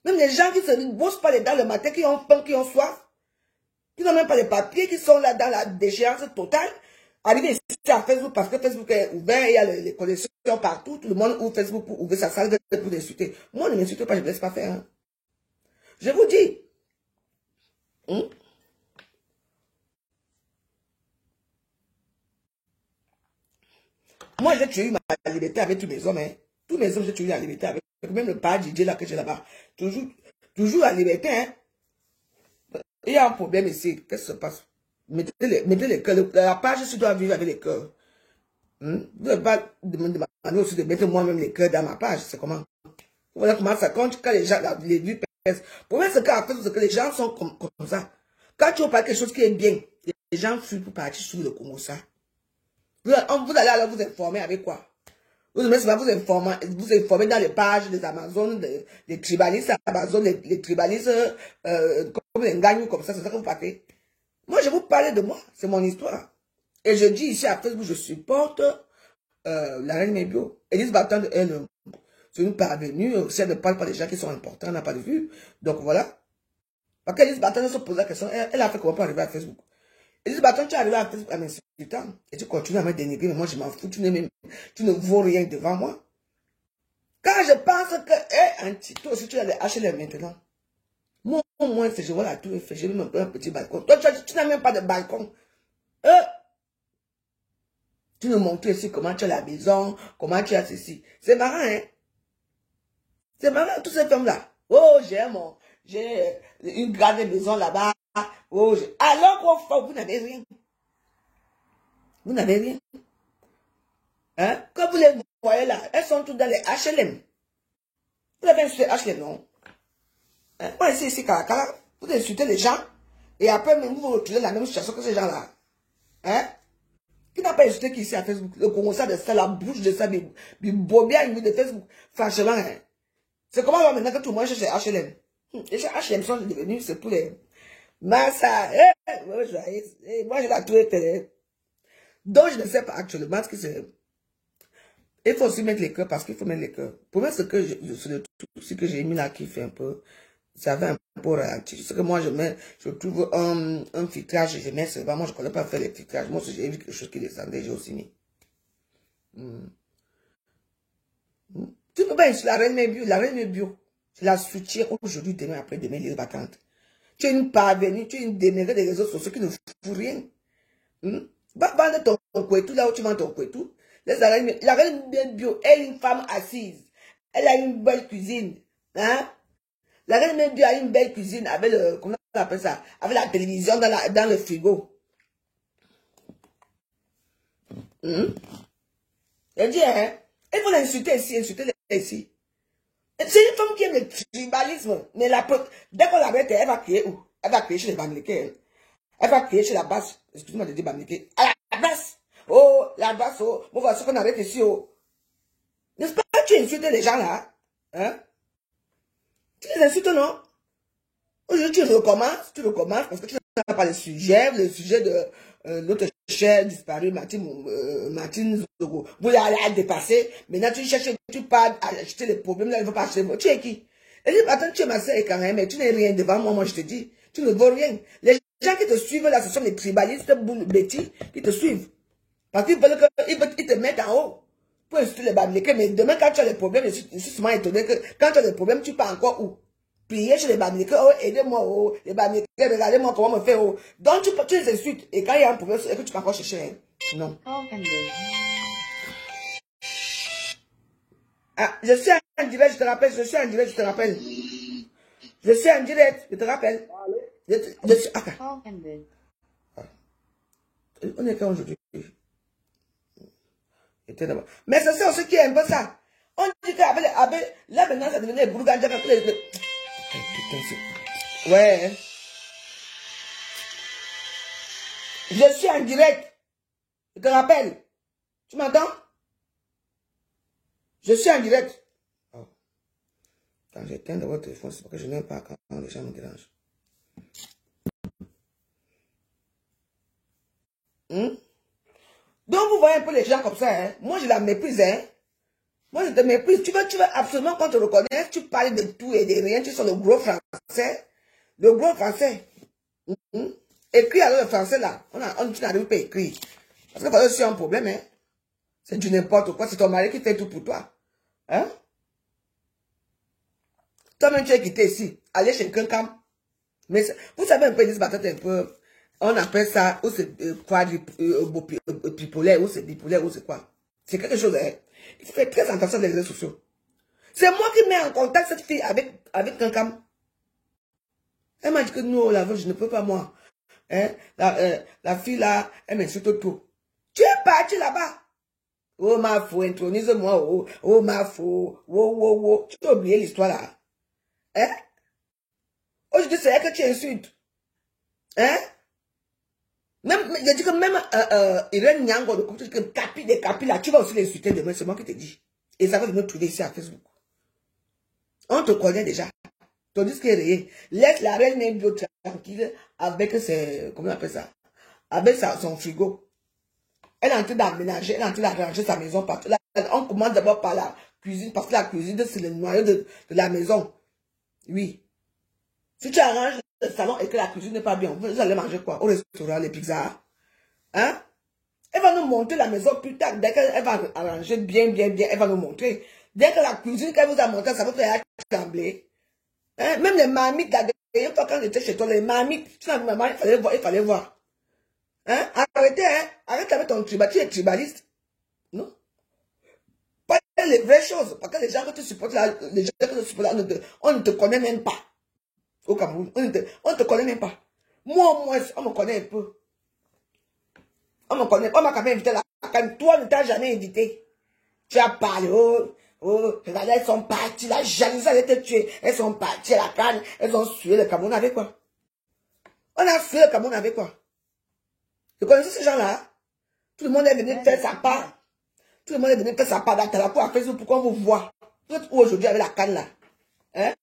Même les gens qui se bossent pas les dents le matin, qui ont faim, qui ont soif, qui n'ont même pas les papiers, qui sont là dans la déchéance totale, arrivent ici à Facebook parce que Facebook est ouvert, il y a les connexions partout, tout le monde ouvre Facebook pour ouvrir sa salle pour insulter. Moi, ne m'insultez pas, je ne laisse pas faire. Hein. Je vous dis. Moi, j'ai tué ma liberté avec tous mes hommes. Hein. Tous mes hommes, j'ai tué la liberté avec. Même le père DJ là que j'ai là-bas. Toujours la liberté. Hein. Il y a un problème ici. Qu'est-ce qui se passe? Mettez les cœurs. La page, je dois vivre avec les cœurs. Vous ne pouvez pas me demander aussi de mettre moi-même les cœurs dans ma page. C'est comment? Voilà comment ça compte quand les gens, les vues pèsent. Pour moi, c'est que les gens sont comme ça. Quand tu vois pas quelque chose qui est bien, les gens fuient pour partir sur le Congo, ça. Vous allez alors vous informer avec quoi? Vous allez vous informer dans les pages des Amazones, des tribalistes Amazon, les tribalistes comme les gagnants comme ça, c'est ça que vous partez. Moi, je vous parle de moi, c'est mon histoire. Et je dis ici à Facebook, je supporte la reine Mébio. Elise Batand, elle, c'est une parvenue, si elle ne parle pas des gens qui sont importants, elle n'a pas de vue. Donc voilà. Parce qu'Elise Batand se pose la question, elle a fait comment pour arriver à Facebook. Elise Batand, tu es arrivé à Facebook en m'insultant. Et tu continues à me dénigrer, mais moi je m'en fous, tu ne vaux rien devant moi. Quand je pense que, toi aussi tu as les HLM maintenant. Moi, au moins, je vois la tour Eiffel, j'ai même un petit balcon. Toi, tu n'as même pas de balcon. Tu nous montres ici comment tu as la maison, comment tu as ceci. C'est marrant, hein? C'est marrant, toutes ces femmes-là. Oh, j'ai une grande maison là-bas. Oh, alors qu'au fond, vous n'avez rien. Vous n'avez rien. Hein? Quand vous les voyez là, elles sont toutes dans les HLM. Vous avez insulté HLM, non? Hein? Moi, ici, Caracara, vous insultez les gens, et après, même vous reculez la même situation que ces gens-là. Hein? Qui n'a pas insulté qui ici à Facebook? Le Congo, ça, de ça, la bouche de ça, du bien de Facebook. Franchement, hein? C'est comment alors maintenant que tout le monde cherche les HLM? Les HLM sont devenus, c'est pour les... Massa, moi, je la trouve télé. Donc, je ne sais pas actuellement ce que c'est. Il faut aussi mettre les cœurs parce qu'il faut mettre les cœurs. Pour moi, ce que j'ai mis là qui fait un peu, ça va un peu ralentir. Ce que moi, je trouve un filtrage, je mets seulement. Moi, je ne connais pas faire les filtrages. Moi, si j'ai vu quelque chose qui descendait, j'ai aussi mis. Tu ne peux pas insulter la reine bio. Je la soutiens aujourd'hui, demain, après demain, les battantes. Tu es une parvenue, tu es une démérée des réseaux sociaux qui ne fout rien. Va vendre ton couetou là où tu vends ton couetou. La reine bio est une femme assise. Elle a une belle cuisine. Hein? La reine bio a une belle cuisine avec le, comment on appelle ça? Avec la télévision dans le frigo. Elle dit, hein? Il faut l'insulter ici, insulter ici. C'est une femme qui aime le tribalisme. Mais dès qu'on l'arrête, elle va créer où? Elle va créer chez les Bamileke. Elle va créer chez la base. Excuse-moi de dire Bamileke. À la base. Oh, la base, oh. Bon, voilà ce qu'on arrête ici, oh. N'est-ce pas que tu insultes les gens là? Hein? Tu les insultes, non? Aujourd'hui, tu recommences parce que tu n'as pas le sujet de notre chère disparue, Martine Zogo. Vous l'avez à dépasser. Maintenant, tu cherches, tu parles à acheter les problèmes, là, il ne faut pas acheter. Tu es qui? Elle dit, attends, tu es ma soeur et quand même, mais tu n'es rien devant moi, moi je te dis. Tu ne vaux rien. Les gens qui te suivent là, ce sont les tribalistes, bêtis, qui te suivent. Parce qu'ils veulent qu'ils te mettent en haut. Pour insulter les Bamileke, mais demain, quand tu as des problèmes, je suis souvent étonné que quand tu as des problèmes, tu pars encore où? Prier chez les Bamileke, oh, aidez-moi, oh, les Bamileke, regardez-moi comment me faire, oh. Donc, tu les insultes. Et quand il y a un problème, est-ce que tu peux encore chercher, hein? Non. Ah, je suis en direct, je te rappelle, je suis en direct, je te rappelle. Je suis en direct, je te rappelle. Je suis... Ah. On est quand aujourd'hui? Mais c'est ça aussi qui est un peu ça. On dit qu'avec là maintenant ça devenait Bourganda. Ouais. Je suis en direct. Je te rappelle. Tu m'entends? Je suis en direct. Oh. Quand j'éteins de votre téléphone, c'est parce que je n'aime pas quand les gens me dérangent. Donc vous voyez un peu les gens comme ça, hein? Moi je la méprise, hein? Moi, je te méprise. Tu veux absolument qu'on te reconnaisse. Tu parles de tout et de rien. Tu sors le gros français. Le gros français. Écris alors le français là. Tu n'arrives pas à écrire. Parce que c'est un problème. Hein? C'est du n'importe quoi. C'est ton mari qui fait tout pour toi. Hein? Toi-même, tu es quitté ici. Aller chez quelqu'un. Mais vous savez un peu, Elise Batante, un peu. On appelle ça, ou c'est bipolaire, ou c'est bipolaire, ou c'est quoi. C'est quelque chose, hein. Il faut faire très attention aux réseaux sociaux. C'est moi qui mets en contact cette fille avec quelqu'un. Elle m'a dit que non, je ne peux pas, moi. Hein? La fille là, elle m'insulte tout. Tu es parti là-bas. Oh, ma fou, intronise-moi. Oh, ma fou. Oh. Tu t'as oublié l'histoire là. Hein? Aujourd'hui, c'est elle que tu insultes. Hein? Même, je dis que même Irène Nyango, de Capi, des Capi là, tu vas aussi l'insulter demain, c'est moi qui te dis. Et ça va venir trouver ici à Facebook. On te connaît déjà. Ton disque est rayé. Laisse la reine Nembio tranquille avec ses, comment on appelle ça? Avec son frigo. Elle est en train d'aménager, elle est en train d'arranger sa maison partout. Là, on commence d'abord par la cuisine, parce que la cuisine, c'est le noyau de la maison. Oui. Si tu arranges le salon et que la cuisine n'est pas bien, vous allez manger quoi? Au restaurant, les pizzas. Hein? Elle va nous montrer la maison plus tard. Dès qu'elle va arranger bien, elle va nous montrer. Dès que la cuisine qu'elle vous a montré, ça va faire trembler. Hein? Même les mamites, une fois quand j'étais chez toi, les mamites, tu n'as vu maman, il fallait voir. Hein? Arrêtez, hein? Arrête avec ton tribal, tu es tribaliste. Non? Pas les vraies choses. Parce que les gens que tu supportes là, les gens que tu supportes là, on ne te connaît même pas. Au Cameroun, on ne te connaît même pas. Moi, au moins, on me connaît un peu. On me connaît. On m'a quand même invité là. Quand toi, ne t'as jamais invité. Tu as parlé. Regardez, elles sont parties. La jalousie allait te tuer. Elles sont parties à la canne. Elles ont sué le Cameroun avec quoi? On a sué le Cameroun avec quoi? Vous connaissez ces gens-là? Tout le monde est venu faire sa part. Tout le monde est venu faire sa part dans la cour à Facebook pour qu'on vous voit. Vous êtes où aujourd'hui avec la canne là? Hein?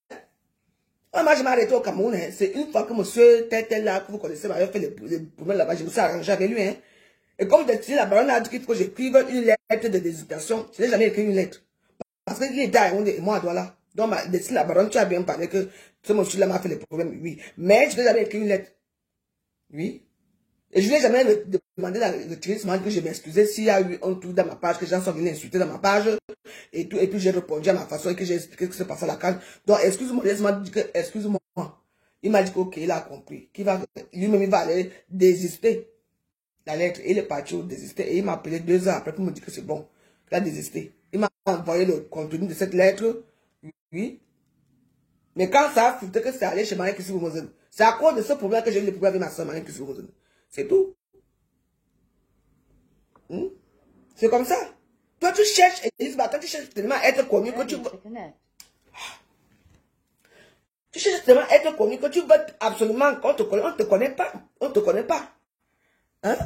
Moi, je m'ai arrêté au Cameroun. Hein. C'est une fois que monsieur Tétel là, que vous connaissez, m'avait fait les problèmes là-bas. Je me suis arrangé avec lui. Hein. Et comme je disais, la baronne a dit qu'il faut que j'écrive une lettre de désignation. Je n'ai jamais écrit une lettre. Parce qu'il était à Yaoundé et moi à Douala. Donc, la baronne, tu as bien parlé que ce monsieur-là m'a fait les problèmes. Oui. Mais je n'ai jamais écrit une lettre. Oui. Et je n'ai jamais demandé la retirer, que je m'excusais s'il y a eu un truc dans ma page, que les gens sont venus insulter dans ma page, et tout, et puis j'ai répondu à ma façon, et que j'ai expliqué ce qui s'est passé à la case. Donc, excuse-moi, laisse-moi dire que, excuse-moi. Il m'a dit que, ok, il a compris, lui-même, il va aller désister la lettre, et il est parti au désister, et il m'a appelé 2 heures après pour me dire que c'est bon, il a désisté. Il m'a envoyé le contenu de cette lettre, oui. Mais quand ça a foutu que c'est allé chez Marie Kissi-Boumozen, c'est à cause de ce problème que j'ai eu le problème avec ma soeur Marie Kissi-Boumozen. C'est tout. C'est comme ça. Toi, tu cherches, toi, tu cherches tellement à être connu que tu veux. Tu cherches tellement à être connu que tu veux absolument qu'on te connaisse. On ne te connaît pas. On ne te connaît pas. Hein?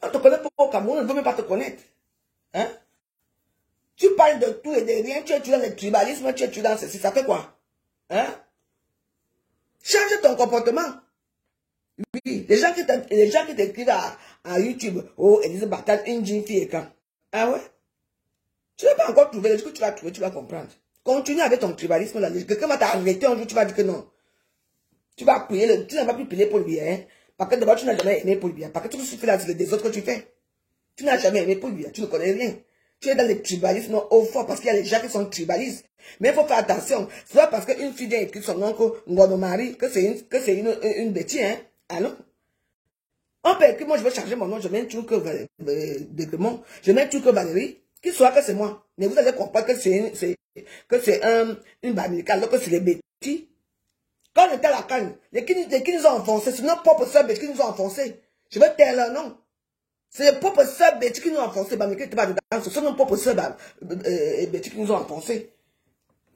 On ne te connaît pas au Cameroun, on ne veut même pas te connaître. Hein? Tu parles de tout et de rien, tu es dans le tribalisme, tu es dans ceci, ça fait quoi? Hein? Change ton comportement. Oui, les gens qui t'écrivent à YouTube, oh, Elise Batante, une jeune fille et quand. Ah ouais? Tu n'as pas encore trouvé, le jour que tu vas trouver, tu vas comprendre. Continue avec ton tribalisme là. Quelqu'un va t'arrêter un jour, tu vas dire que non. Tu vas prier, tu n'as pas pu prier pour le bien. Parce que d'abord, tu n'as jamais aimé pour le bien. Parce que tout ce que tu fais là, c'est des autres que tu fais. Tu n'as jamais aimé pour le bien, tu ne connais rien. Tu es dans le tribalisme au fond parce qu'il y a des gens qui sont tribalistes. Mais il faut faire attention. C'est pas parce qu'une fille vient écrire son nom que Ngonomari, que c'est une bêtise, hein. Ah non? On peut écrire, moi je veux changer mon nom, je mets un truc je mets un truc Valérie, qu'il soit que c'est moi. Mais vous allez comprendre que c'est une bamilika, alors que c'est les bêtises. Quand on était à la canne, les qui nous ont enfoncés, c'est nos propres sœurs bêtises qui nous ont enfoncés. Je veux taire leur nom. C'est les propres sœurs bêtises qui nous ont enfoncés. Bamilika n'était pas dedans, ce sont nos propres sœurs bêtises qui nous ont enfoncés.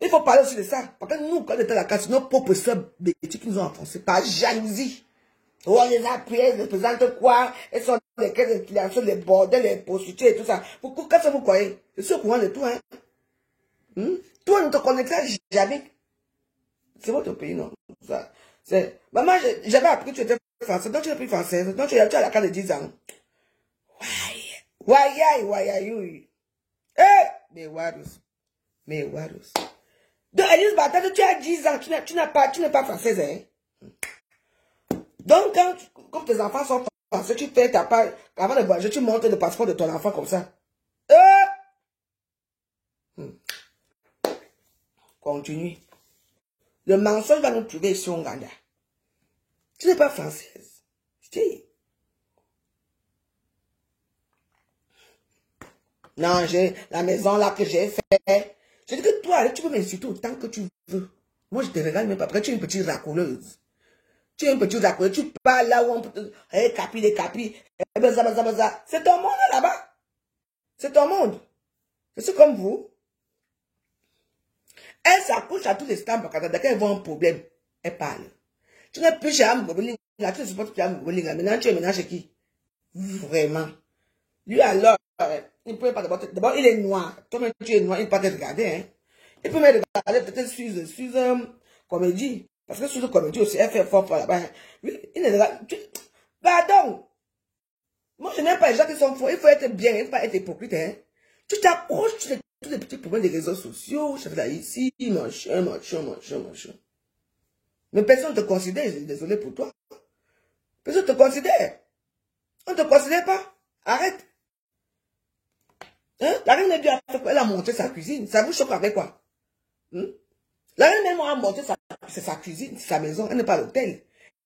Il faut parler aussi de ça. Parce que nous, quand on était à la canne, c'est nos propres sœurs bêtises qui nous ont enfoncés. Par jalousie. Oh, on les a pris, elles représentent quoi? Elles sont les caisses de clients, les bordels, les prostituées et tout ça. Qu'est-ce que vous croyez? Je suis au courant de tout, hein? Toi, ne te connecteras jamais. C'est votre pays, non? Maman, j'avais appris que tu étais français, donc tu n'es plus française, donc tu as la carte de 10 ans. Why are you? Eh, mais Warus. Mais Warus. De Elise Bataille, tu as 10 ans, tu n'es pas française, hein. Donc, quand tes enfants sont français, tu fais ta part, avant de voyager, tu montres le passeport de ton enfant comme ça. Continue. Le mensonge va nous trouver ici au Ouganda. Tu n'es pas française. Si. Non, j'ai la maison là que j'ai fait. Je dis que toi, tu peux m'insulter autant que tu veux. Moi, je te regarde même pas. Après, tu es une petite racoleuse. Tu es une petite racoleuse. Tu parles là où on peut te... Eh, capi, les capis. Eh, baza, baza, baza. C'est ton monde là-bas. C'est ton monde. C'est comme vous. Elle s'accouche à tous les stamps. Dès qu'elle voit un problème, elle parle. Tu n'es plus chez Amgobeling. Là, tu ne supportes plus Amgobeling. Maintenant, tu es maintenant chez qui? Vraiment. Lui, alors, il ne peut pas d'abord, il est noir. Toi-même, tu es noir, il ne peut pas te regarder. Hein. Il peut me regarder peut-être sur comédie. Parce que sur le comédie aussi, elle fait fort là-bas. Lui, il ne regarde. Pardon. Moi, je n'aime pas les gens qui sont faux. Il faut être bien, il ne faut pas être hypocrite. Hein. Tu t'approches sur tous les petits problèmes des réseaux sociaux. Je fais là ici, machin. Mais personne ne te considère. Je suis désolé pour toi. Personne ne te considère. On ne te considère pas. Arrête. Hein? La reine Mébio a fait quoi? Elle a monté sa cuisine. Ça vous choque avec quoi? La reine Mébio a monté sa cuisine, sa maison. Elle n'est pas à l'hôtel.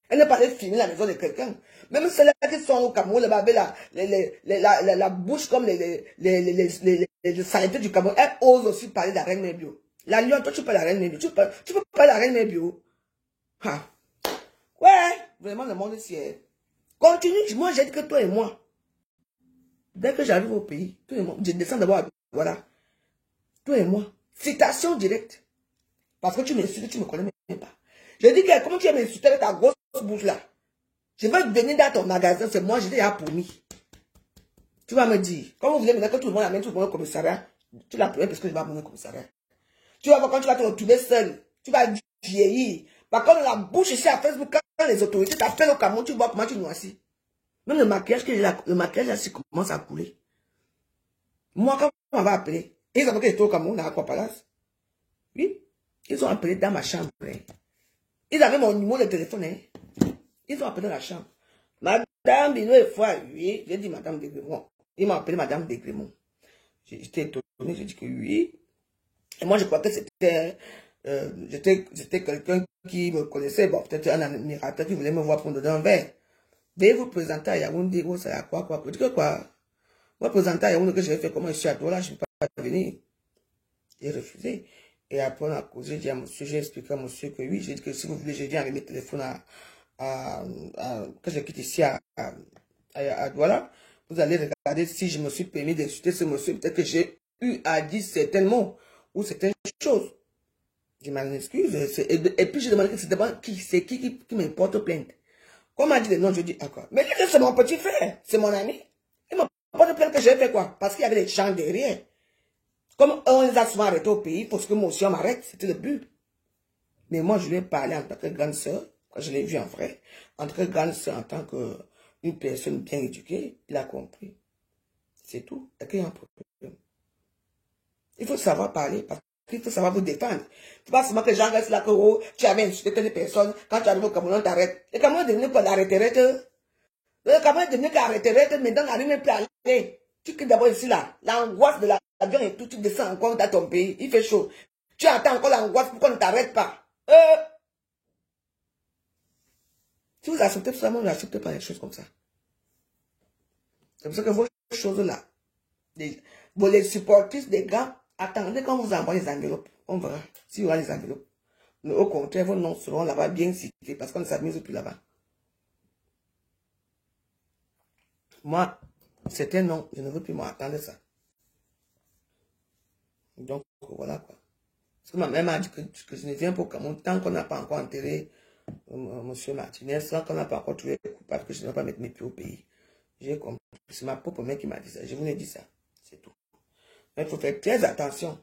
Elle n'est pas allée filmer la maison de quelqu'un. Même celles-là qui sont au Cameroun, avec la bouche comme les saletés du Cameroun, elle ose aussi parler de la reine Mébio. La Lyon, toi tu parles de la reine Mébio. Tu peux parler de la reine Mébio. Ah. Ouais, vraiment le monde ici est... Continue, moi j'ai dit que toi et moi. Dès que j'arrive au pays, toi et moi, je descends d'abord à... Voilà. Toi et moi. Citation directe. Parce que tu m'insultes, tu ne me connais même pas. Je dis que comment tu vas m'insulter avec ta grosse bouche là? Je vais venir dans ton magasin, c'est moi, je t'ai promis. Tu vas me dire, quand vous voulez maintenant que tout le monde amène tout le monde au commissariat, tu l'as pris parce que je vais amener au commissariat. Tu vas voir quand tu vas te retrouver seul, tu vas vieillir. Par contre, la bouche ici à Facebook, quand les autorités t'appellent au Cameroun, tu vois comment tu noisis. Même le maquillage que j'ai là, le maquillage là, commence à couler. Moi, quand on m'a appelé, ils ont dit que j'étais au Cameroun, à Aqua Palace. Oui, ils ont appelé dans ma chambre. Hein. Ils avaient mon numéro de téléphone. Hein. Ils ont appelé dans la chambre. Madame Bino est fois, oui. J'ai dit Madame Degremont. Ils m'ont appelé Madame Degremont. J'étais étonné, j'ai dit que oui. Et moi, je crois que c'était... j'étais quelqu'un qui me connaissait. Bon, peut-être un admirateur qui voulait me voir prendre un verre. Mais vous présentez à Yaoundé, vous savez quoi? Je dis que quoi? Moi, présenter à Yaoundé que je vais faire comment je suis à toi là, je ne peux pas venir. J'ai refusé. Et après, on a causé, j'ai dit à monsieur, j'ai expliqué à monsieur que oui, j'ai dit que si vous voulez, j'ai dit avec mes téléphones quand je quitte ici à Douala, vous allez regarder si je me suis permis d'insulter ce monsieur. Peut-être que j'ai eu à dire certains mots ou certaines choses. Je m'en excuse. Et puis, je demandé que c'était qui me porte plainte. Quand on m'a dit le nom, je dis d'accord. Mais c'est mon petit frère, c'est mon ami. Il me porte plainte que j'ai fait quoi? Parce qu'il y avait des gens derrière. Comme on les a souvent arrêtés au pays, parce que moi aussi on m'arrête, c'était le but. Mais moi, je lui ai parlé en tant que grande sœur, quand je l'ai vu en vrai, en tant que grande sœur, en tant qu'une personne bien éduquée, il a compris. C'est tout. Il y a un problème. Il faut savoir parler, parce qu'il faut savoir vous défendre. Il ne faut pas seulement que les gens restent là, que oh, tu avais insulté telle personne, quand tu arrives au Cameroun, on t'arrête. Le Cameroun est devenu quoi, la retraite? Le Cameroun est devenu la retraite, maintenant on n'arrive même plus à aller. Tu quittes d'abord ici, là, l'angoisse de l'avion et tout, tu descends encore dans ton pays, il fait chaud. Tu attends encore l'angoisse, pourquoi on ne t'arrête pas? Si vous acceptez tout ça, moi, je n'accepte pas les choses comme ça. C'est pour ça que vos choses-là, vous les supportez des gars, attendez quand vous envoyez les enveloppes. On verra s'il y aura les enveloppes. Mais au contraire, vos noms seront là-bas bien cités parce qu'on ne s'amuse plus là-bas. Moi, c'était non, je ne veux plus m'attendre ça. Donc, voilà quoi. Parce que ma mère m'a dit que je ne viens pas au Cameroun tant qu'on n'a pas encore enterré M. Martinez, tant qu'on n'a pas encore trouvé coupable, que je ne vais pas mettre mes pieds au pays. J'ai compris. C'est ma propre mère qui m'a dit ça. Je vous l'ai dit ça. C'est tout. Mais il faut faire très attention.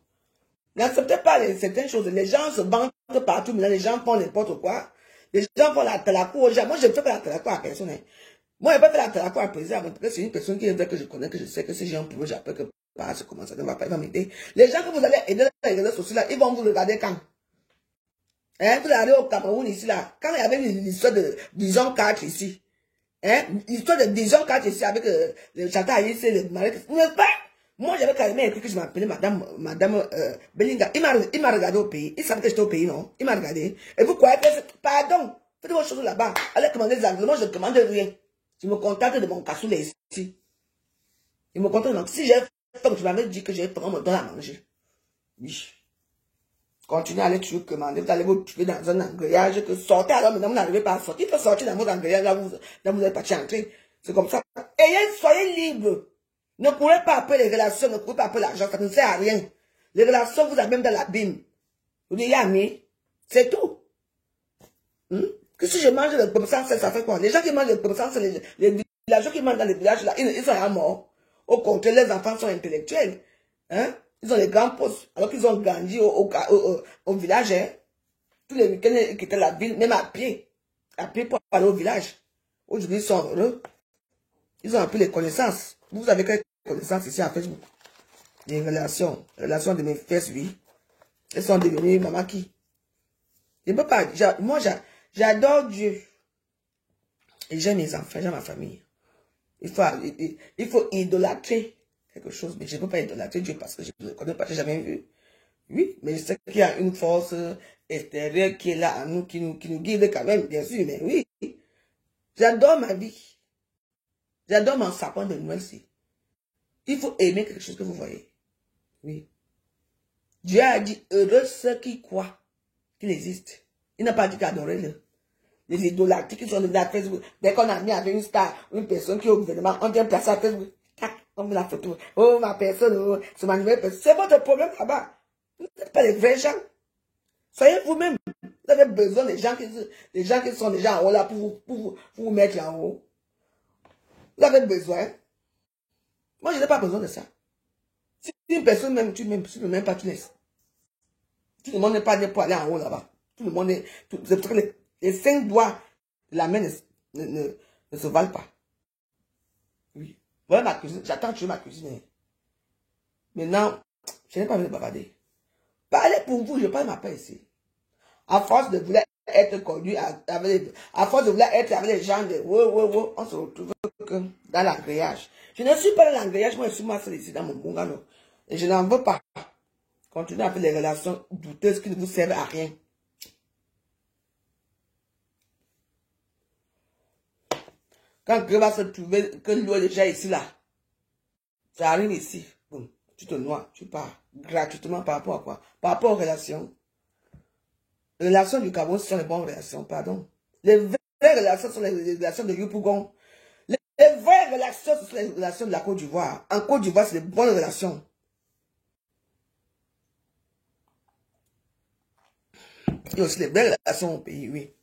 N'acceptez pas certaines choses. Les gens se vantent partout, mais là, les gens font n'importe quoi. Les gens font la talakou aux gens. Moi, je ne fais pas la talakou à personne. Hein. Moi, je ne fais pas la talakou à président. C'est une personne qui est vraie, que je connais, que je sais que si j'ai un problème, j'appelle que pas, c'est comment ça ne va pas, il va m'aider. Les gens que vous allez aider dans les réseaux sociaux, là, ils vont vous regarder quand? Hein, vous allez au Cameroun ici, là, quand il y avait l'histoire de Dijon 4 ici, hein, l'histoire de Dijon 4 ici avec le chanteur Aïs et le mari, ne pas. Moi, j'avais carrément écrit que je m'appelais Madame Belinga. Il m'a regardé au pays. Il savait que j'étais au pays, non? Il m'a regardé. Et vous croyez que pardon, faites vos choses là-bas. Allez commander des agréments, je ne commande rien. Je me contacte de mon cassoulet ici. Il me contacte. Donc, si j'ai faim, je m'avais dit que j'ai faim, on me donne à manger. Oui. Continuez à aller toujours commander. Vous allez vous trouver dans un engreillage que sortez alors maintenant, vous n'arrivez pas à sortir. Il faut sortir dans votre engreillage, là, vous êtes parti entrer. C'est comme ça. Soyez libres. Ne courez pas après les relations, ne courez pas après l'argent, ça ne sert à rien. Les relations vous amènent dans l'abîme. Vous dites, Yami, c'est tout. Que si je mange le comme ça fait quoi? Les gens qui mangent le comme ça, c'est les villageois qui mangent dans les villages là, ils sont à mort. Au contraire, les enfants sont intellectuels. Hein? Ils ont les grands postes, alors qu'ils ont grandi au village. Hein? Tous les week-ends, ils quittaient la ville, même à pied pour aller au village. Aujourd'hui, ils sont heureux. Ils ont appris les connaissances. Vous avez quelques connaissances ici à Facebook. Les relations de mes fesses, oui. Elles sont devenues maman qui. Je ne peux pas, moi j'adore Dieu. Et j'aime mes enfants, j'aime ma famille. Il faut idolâtrer quelque chose, mais je ne peux pas idolâtrer Dieu parce que je ne le connais pas, je n'ai jamais vu. Oui, mais je sais qu'il y a une force extérieure qui est là à nous, qui nous guide quand même, bien sûr, mais oui. J'adore ma vie. J'adore mon sapin de Noël-ci. Il faut aimer quelque chose que vous voyez. Oui. Dieu a dit, heureux ceux qui croient qu'il existe. Il n'a pas dit qu'adorer-le. Les idolâtres qui sont déjà à Facebook. Dès qu'on a mis avec une star, une personne qui est au gouvernement, on vient placer à Facebook. Tac, on met la photo. Oh, ma personne, oh, c'est ma nouvelle personne. C'est votre problème là-bas. Vous n'êtes pas les vrais gens. Soyez vous-même. Vous avez besoin des gens qui sont déjà en haut là pour vous mettre en haut. Vous avez besoin. Moi, je n'ai pas besoin de ça. Si une personne même, tu ne m'aimes pas, tu laisses. Tout le monde n'est pas né pour aller en haut là-bas. Tout le monde est. C'est parce que les 5 doigts de la main ne se valent pas. Oui. Voilà ma cuisine. J'attends toujours ma cuisine. Maintenant, je n'ai pas envie de bavarder. Parlez pour vous, je parle ma paix ici. À force de vouloir être conduit à force de vouloir être avec les gens de on se retrouve dans l'engreillage. Je ne suis pas dans l'engreillage, moi je suis moi seul ici dans mon bungalow. Et je n'en veux pas. Continuez à faire les relations douteuses qui ne vous servent à rien. Quand Dieu va se trouver que l'eau est déjà ici là, ça arrive ici, boum, tu te noies, tu pars gratuitement par rapport à quoi? Par rapport aux relations. Les relations du Cameroun, ce sont les bonnes relations, pardon. Les vraies relations sont les relations de Yopougon. Les vraies relations, ce sont les relations de la Côte d'Ivoire. En Côte d'Ivoire, c'est des bonnes relations. Il y a aussi les vraies relations au pays, oui.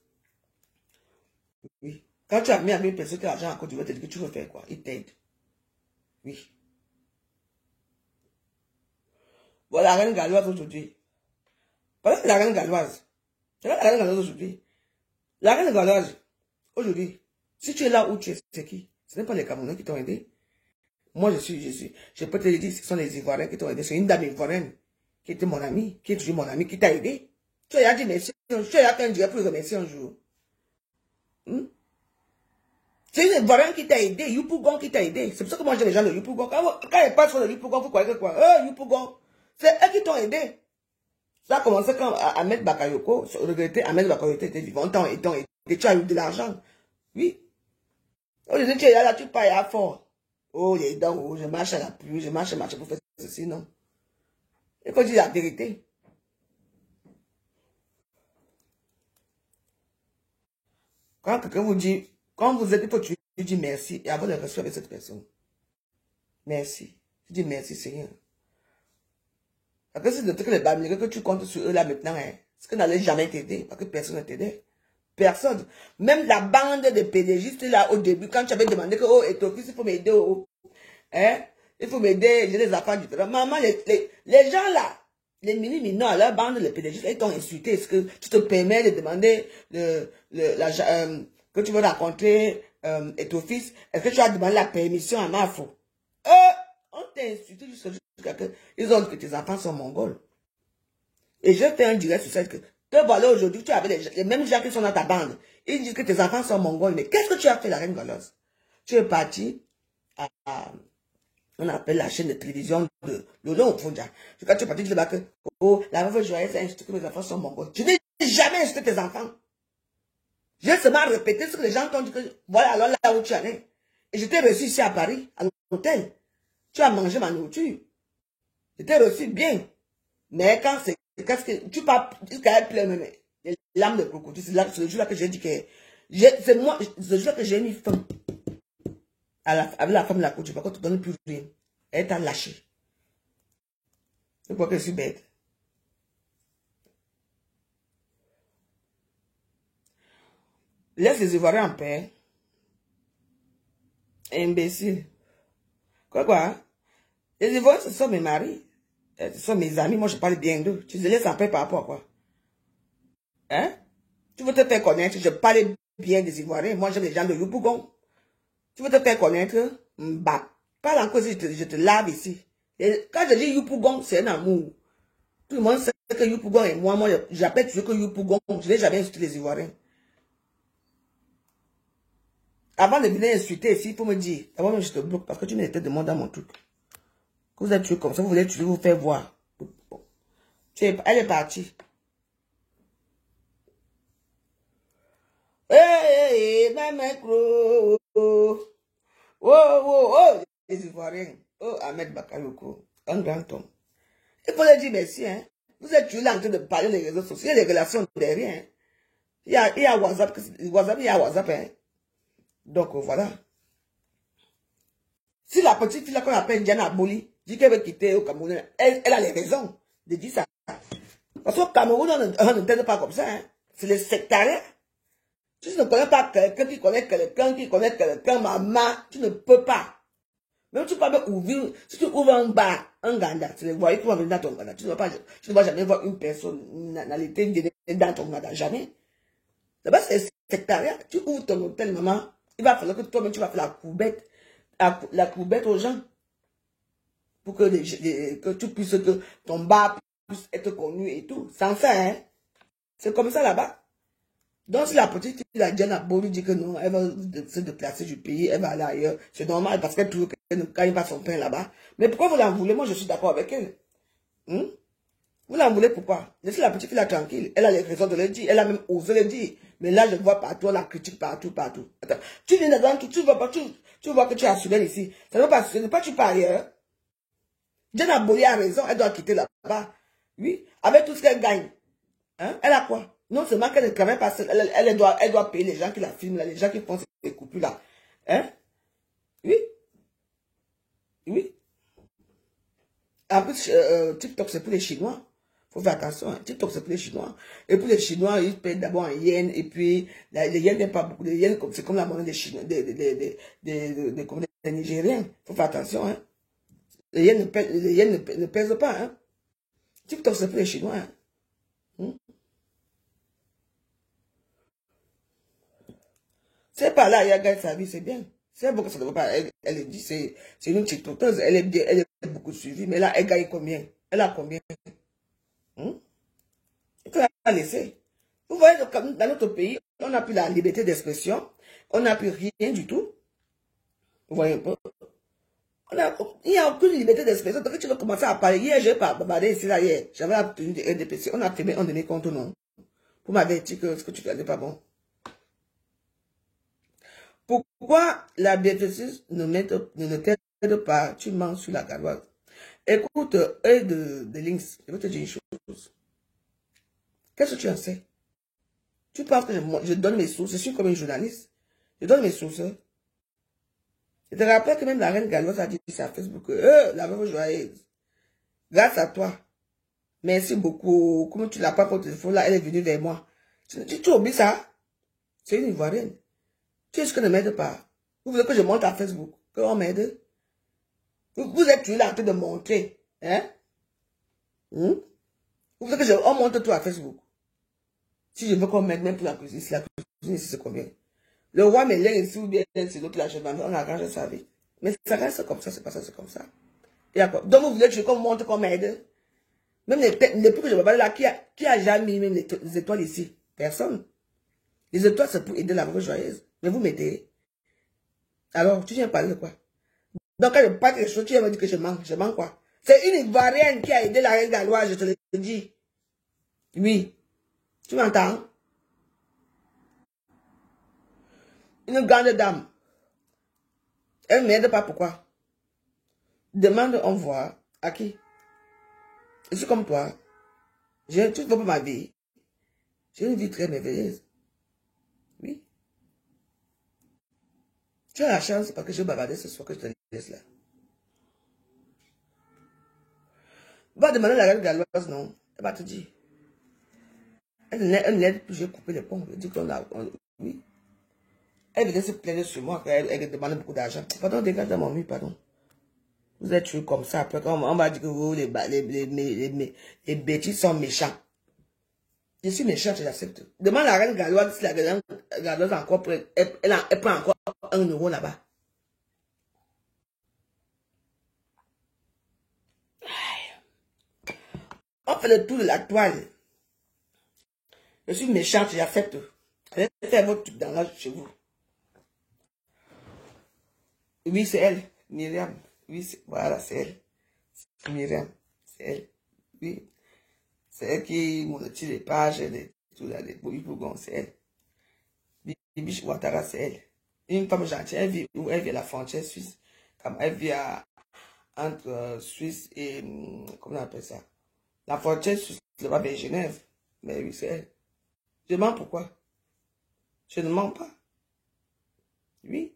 Oui. Quand tu as mis à une personne qui a l'argent en Côte d'Ivoire, tu te dis que tu veux faire quoi? Il t'aide. Oui. Voilà la reine galloise aujourd'hui. Voilà la reine galloise. C'est la reine galloise aujourd'hui. La reine galloise, aujourd'hui, si tu es là où tu es, c'est qui? Ce n'est pas les Camerounais qui t'ont aidé. Moi, je peux te le dire, ce sont les Ivoiriens qui t'ont aidé. C'est une dame ivoirienne qui était mon amie, qui est toujours mon amie, qui t'a aidé. Tu as dit merci, tu as fait un direct pour le remercier un jour. C'est une Ivoirienne qui t'a aidé, Yopougon qui t'a aidé. C'est pour ça que moi, j'ai les gens de Yopougon. Quand ils passent sur le Yopougon, vous croyez que quoi? Yopougon. C'est eux qui t'ont aidé. Ça a commencé quand Ahmed Bakayoko, regretté, Ahmed Bakayoko était vivant, et tu as eu de l'argent. Oui. Aujourd'hui, tu es là, tu payes à fort. Oh, les dents, oh, je marche à la pluie, je marche pour faire ceci, non. Il faut dire la vérité. Quand quelqu'un vous dit, quand vous êtes, il faut tu dis merci et avoir le respect avec cette personne. Merci. Tu dis merci, Seigneur. Parce que c'est de trucs les bamilés que tu comptes sur eux là maintenant, hein. Ce que n'allait jamais t'aider, parce que personne ne t'aidait. Personne. Même la bande de pédégistes là au début, quand tu avais demandé que, oh, et ton fils, il faut m'aider, oh, hein, il faut m'aider, j'ai des affaires différentes. Maman, les gens là, les mini-minants, leur bande de pédégistes, ils t'ont insulté. Est-ce que tu te permets de demander que tu veux rencontrer et ton fils? Est-ce que tu as demandé la permission à Mafo? insulté jusqu'à que ils ont dit que tes enfants sont mongols. Et je fais un direct sur ça que voilà aujourd'hui, tu avais les mêmes gens qui sont dans ta bande. Ils disent que tes enfants sont mongols. Mais qu'est-ce que tu as fait, la reine galoise? Tu es parti à on appelle la chaîne de télévision de Lolo Ofonja. Quand tu es parti dire là que oh, la veuve joyeuse a insulté que mes enfants sont mongols. Je n'ai jamais insulté tes enfants. J'ai seulement répété ce que les gens t'ont dit que voilà alors là où tu allais. Et je t'ai reçu ici à Paris, à l'hôtel. Tu as mangé ma nourriture. Je t'ai reçu bien. Mais quand c'est qu'est-ce que tu parles jusqu'à être plein les lames de crocodile, c'est le jour-là que j'ai dit que c'est moi, ce jour-là que j'ai mis fin avec la femme de la coach, par contre, tu ne donnes plus rien. Elle t'a lâché. Je crois que je suis bête. Laisse les Ivoiriens en paix. Imbécile. Quoi? Les Ivoiriens, ce sont mes maris. Ce sont mes amis. Moi, je parle bien d'eux. Tu les laisses en paix par rapport à quoi? Hein? Tu veux te faire connaître. Je parle bien des Ivoiriens. Moi, j'aime les gens de Yopougon. Tu veux te faire connaître? Bah, parle encore si je te lave ici. Et quand je dis Yopougon, c'est un amour. Tout le monde sait que Yopougon et moi j'appelle toujours que Yopougon. Je n'ai jamais insulté les Ivoiriens. Avant de venir insulter ici, il faut me dire. Avant, je te bloque parce que tu n'étais de moi dans mon truc. Que vous êtes tué comme ça, vous voulez toujours vous faire voir. Elle est partie. Même oh, les Ivoiriens. Oh, Ahmed Bakayoko, un grand homme. Il faut leur dire merci, hein. Vous êtes toujours là en train de parler des réseaux sociaux, il y a des relations derrière. Hein. Il y a WhatsApp, il y a WhatsApp, hein. Donc, voilà. Si la petite fille qu'on appelle Diana Boli dit qu'elle veut quitter au Cameroun, elle a les raisons de dire ça. Parce qu'au Cameroun, on ne t'aide pas comme ça, hein. C'est les sectariats. Si tu ne connais pas quelqu'un qui connaît quelqu'un, maman, tu ne peux pas. Même tu peux pas ouvrir, si tu ouvres un bar, un ganda, tu les vois, tu vas venir dans ton ganda. Tu ne vas jamais voir une personnalité dans ton ganda, jamais. D'abord, c'est sectariat. Tu ouvres ton hôtel, maman, il va falloir que toi-même, tu vas faire la courbette aux gens. Pour que tu puisses, que ton bar puisse être connu et tout. Sans ça, hein. C'est comme ça là-bas. Donc, si la petite fille, la Diana Boli dit que non, elle va se déplacer du pays, elle va aller ailleurs. C'est normal parce qu'elle trouve qu'elle ne gagne pas son pain là-bas. Mais pourquoi vous l'en voulez? Moi, je suis d'accord avec elle. Vous l'en voulez pourquoi? Laissez la petite fille là tranquille. Elle a les raisons de le dire. Elle a même osé le dire. Mais là, je vois partout, la critique partout. Attends. Tu viens dedans, tu vois pas, tu vois que tu es assuré ici. Ça ne veut pas assurer, pas tu pars ailleurs. Diana Boli a raison, elle doit quitter là-bas. Oui, avec tout ce qu'elle gagne. Hein? Elle a quoi? Non seulement qu'elle ne travaille pas seule, elle doit payer les gens qui la filment, là, les gens qui font ces coupures là. Hein? Oui? Oui? En plus, TikTok, c'est pour les Chinois. Faut faire attention. Hein. TikTok, c'est pour les Chinois. Et pour les Chinois, ils payent d'abord en yens. Et puis, les yens n'aiment pas beaucoup. Les yens, c'est comme la monnaie des Chinois, des Nigériens. Faut faire attention. Hein. Les yens ne pèsent pas. Hein. TikTok, c'est pour les Chinois. Hein. C'est pas là, elle gagne sa vie, c'est bien. C'est beaucoup, ça ne veut pas. Elle dit, c'est une TikTokeuse, elle est bien, elle est beaucoup suivie, mais là, elle gagne combien? Elle a combien? Il faut la laisser. Vous voyez, comme dans notre pays, on n'a plus la liberté d'expression, on n'a plus rien du tout. Vous voyez un peu? Il n'y a aucune liberté d'expression. Donc, tu veux commencer à parler. Hier, j'ai pas bavardé ici, là, hier. J'avais obtenu des RDPC. On a filmé un de mes comptes, non? Pour m'avertir que ce que tu fais n'est pas bon. Pourquoi la bienfaisance ne t'aide pas? Tu mens sur la galoise. Écoute, œil de lynx, je vais te dire une chose. Qu'est-ce que tu en sais? Tu penses que je donne mes sources? Je suis comme une journaliste. Je donne mes sources. Je te rappelle que même la reine galoise a dit sur Facebook que la veuve joyeuse, grâce à toi, merci beaucoup. Comment tu l'as pas pour téléphone là, elle est venue vers moi. Tu oublies ça? C'est une Ivoirienne. Tu es ce que ne m'aide pas. Vous voulez que je monte à Facebook, qu'on m'aide? Vous êtes toujours là en train de montrer. Hein? Vous voulez que on monte tout à Facebook? Si je veux qu'on m'aide même pour la cuisine, ici c'est combien? Le roi me lègue ici ou bien c'est l'autre là, je m'en on arrange sa vie. Mais ça reste comme ça, c'est pas ça, c'est comme ça. Il y a quoi? Donc vous voulez que je vous montre comme aide? Même depuis que je vais parler là, qui a jamais mis même les étoiles ici? Personne. Les étoiles, c'est pour aider la vraie joyeuse. Mais vous mettez. Alors, tu viens parler de quoi? Donc, quand je parle quelque chose, tu viens me dire que je manque. Je manque quoi? C'est une Ivoirienne qui a aidé la reine galloise, je te le dis. Oui. Tu m'entends? Une grande dame. Elle ne m'aide pas, pourquoi? Demande, on voit. À qui? Je suis comme toi. J'ai tout pour ma vie. J'ai une vie très merveilleuse. Oui. Tu as la chance parce que je vais bavarder ce soir que je te laisse là. Va demander à la reine galloise, non? Elle va te dire. Elle n'aide plus, j'ai coupé les ponts. Elle dit qu'on a. Oui. Elle venait se plaindre sur moi, elle demandait beaucoup d'argent. Pardon, dégage de mon vie, pardon. Vous êtes tués comme ça, après on va dire que vous, les bêtises sont méchants. Je suis méchant, je l'accepte. Demande à la reine galloise si la reine galloise encore, elle prend encore 1 euro là-bas. On fait le tour de la toile. Je suis méchante, j'accepte. Allez faire votre truc dans l'âge chez vous. Oui, c'est elle, Myriam. Oui, voilà, c'est elle. C'est Myriam, c'est elle. Oui. C'est elle qui monétise les pages, tout là, les bougons, c'est elle. Bibi Ouattara, c'est elle. Une femme gentille, elle vit où? Elle vit à la frontière suisse. Comme elle vit entre Suisse et, comment on appelle ça? La frontière suisse, c'est pas vers Genève. Mais oui, c'est elle. Je mens pourquoi? Je ne mens pas. Oui.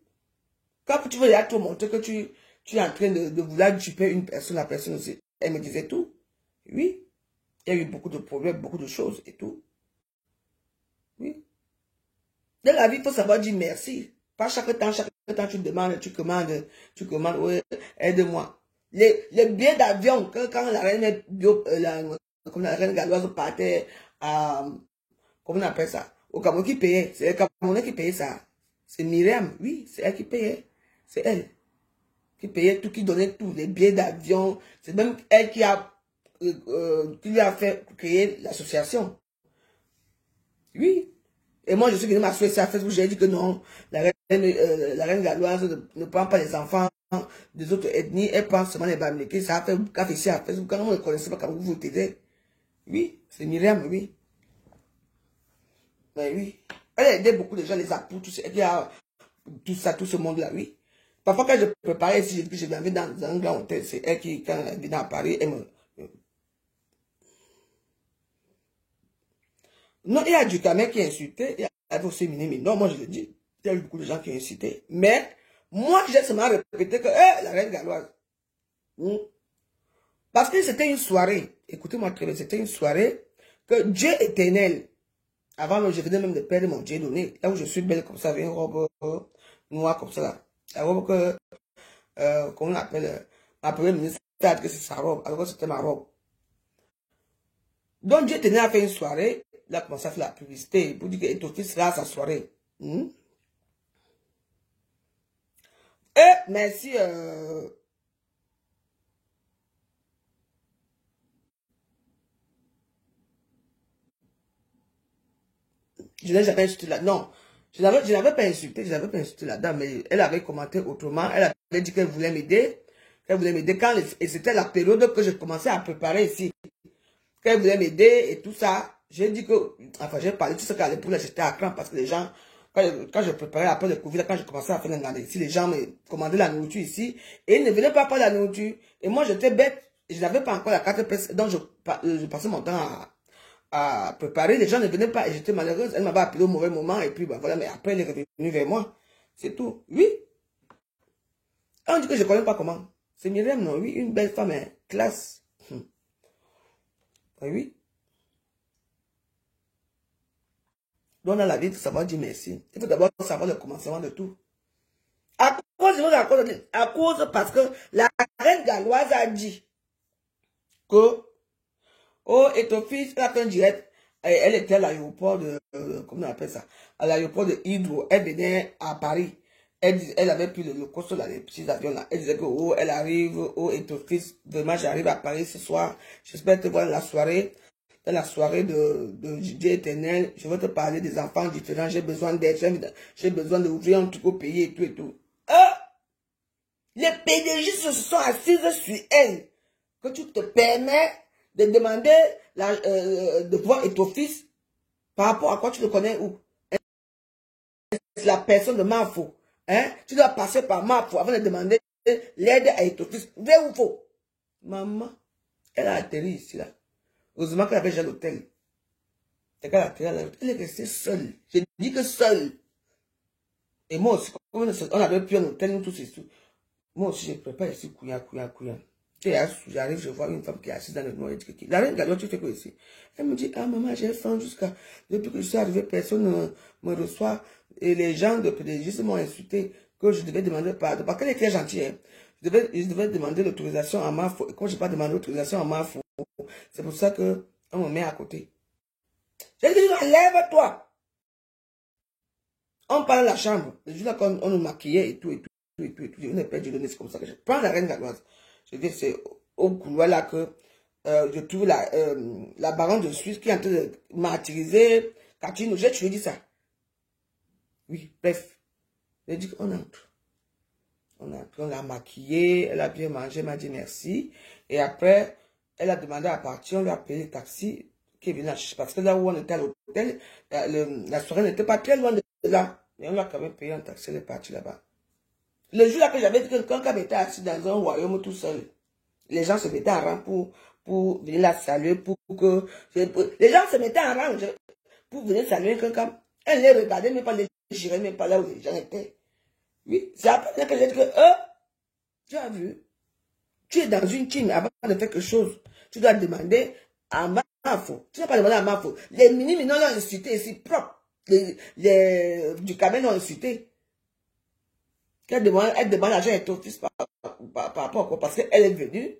Quand tu veux te montrer que tu es en train de vouloir duper une personne, la personne aussi, elle me disait tout. Oui. Il y a eu beaucoup de problèmes, beaucoup de choses et tout. Oui. Dans la vie, il faut savoir dire merci. Pas chaque temps tu demandes, tu commandes, ouais, aide-moi. Les billets d'avion, quand la reine, comme la reine galloise partait à, comment on appelle ça? Au Cameroun qui payait. C'est le Camerounais qui payait ça. C'est Myriam, oui, c'est elle qui payait. C'est elle qui payait tout, qui donnait tout, les billets d'avion. C'est même elle qui lui a fait créer l'association. Oui. Et moi, je suis venu m'assurer ça à Facebook, j'ai dit que non, la reine galloise ne prend pas les enfants des autres ethnies, elle prend seulement les Bamileke, ça a fait café ici à Facebook, quand on ne connaissait pas comment vous t'aidez. Oui, c'est Myriam, oui. Mais oui. Elle a aidé beaucoup de gens, les apôtres, tout ça, tout ce monde-là, oui. Parfois, quand je préparais ici, je viens dans un grand hôtel, c'est elle qui, quand elle vient à Paris, elle me... Non, il y a du Cameroun qui a insulté, il y a aussi Minimi. Non, moi je le dis, il y a eu beaucoup de gens qui ont insulté. Mais, moi j'ai seulement répété que, la reine galloise. Parce que c'était une soirée, écoutez-moi très bien, c'était une soirée que Dieu éternel, avant même, je venais même de perdre mon Dieu donné, là où je suis belle comme ça, avec une robe noire comme ça là. La robe que, comment on appelle, ma première ministre, que c'est sa robe, alors que c'était ma robe. Donc Dieu tenait à faire une soirée, il a commencé à faire la publicité pour dire que ton fils sera à sa soirée. Et merci, je n'ai jamais insulté là. Non, je n'avais pas insulté, la dame, mais elle avait commenté autrement. Elle avait dit qu'elle voulait m'aider. Et c'était la période que je commençais à préparer ici. Qu'elle voulait m'aider et tout ça. J'ai dit que, enfin, j'ai parlé de tout ce qu'elle pour j'étais à cran parce que les gens, quand je préparais après le Covid, quand je commençais à faire l'engagement ici, les gens me commandaient la nourriture ici et ils ne venaient pas prendre la nourriture. Et moi, j'étais bête. Je n'avais pas encore la carte presse, donc je passais mon temps à préparer. Les gens ne venaient pas et j'étais malheureuse. Elle m'avait appelé au mauvais moment et puis, bah, voilà, mais après, elle est revenue vers moi. C'est tout. Oui. On dit que je ne connais pas comment. C'est Myriam, non? Oui, une belle femme, hein, classe. Oui. Donc, dans la vie, il faut savoir dire merci. Il faut d'abord savoir le commencement de tout. À cause parce que la reine galloise a dit que, oh, et ton fils, elle a fait un direct. Elle était à l'aéroport de, comment on appelle ça? À l'aéroport de Hydro. Elle venait à Paris. Elle avait pris le costaud, là, les petits avions là. Elle disait que, oh, elle arrive, oh, et ton fils, demain, j'arrive à Paris ce soir. J'espère te voir dans la soirée. Dans la soirée de Dieu éternel, je vais te parler des enfants différents. J'ai besoin d'aide. J'ai besoin d'ouvrir un truc au pays et tout et tout. Les PDG se sont assises sur elle. Que tu te permets de demander de voir et ton fils par rapport à quoi tu le connais où? C'est la personne de Mafo. Hein? Tu dois passer par Mafo avant de demander l'aide à ton fils. Vrai ou faux? Maman, elle a atterri ici là. Heureusement qu'elle avait déjà l'hôtel. C'est qu'elle a atterri là. Elle est restée seule. J'ai dit que seule. Et moi aussi, on avait pris un hôtel, nous tous ici. Moi aussi, je prépare ici, couillant. J'arrive, je vois une femme qui est assise dans le noir. La reine Galois, tu fais quoi ici? Elle me dit, ah maman, j'ai faim depuis que je suis arrivée, personne ne me reçoit. Et les gens de PDG m'ont insulté que je devais demander pardon. Parce qu'elle était gentille, hein. Je devais demander l'autorisation à ma faute. Et comme je n'ai pas demandé l'autorisation à ma faute, c'est pour ça qu'on me met à côté. J'ai dit, lève-toi. On parle de la chambre. Le jour là, quand on nous maquillait et tout. On n'est pas du c'est comme ça que je prends la reine Galoise. Je dis, c'est au couloir là que je trouve la baronne de Suisse qui est en train de martyriser Catino. Je lui ai dit ça. Oui, bref. J'ai dit qu'on entre. On l'a maquillée, elle a bien mangé, elle m'a dit merci. Et après, elle a demandé à partir, on lui a payé le taxi qui est venu la chercher. Parce que là où on était à l'hôtel, la soirée n'était pas très loin de là. Mais on l'a quand même payé un taxi, elle est partie là-bas. Le jour là que j'avais dit que quelqu'un était assis dans un royaume tout seul, les gens se mettaient en rang pour venir la saluer, les gens se mettaient en rang pour venir saluer quelqu'un. Elle les regardait, mais pas les gérer, même pas là où les gens étaient. Oui, c'est après que j'ai dit que, tu as vu, tu es dans une team avant de faire quelque chose. Tu dois demander à Mafo. Tu n'as pas demandé à Mafo. Les mini-minons l'ont insulté ici, propre. Du Cameroun l'ont insulté. Elle demande l'argent à ton fils par rapport à quoi? Parce qu'elle est venue,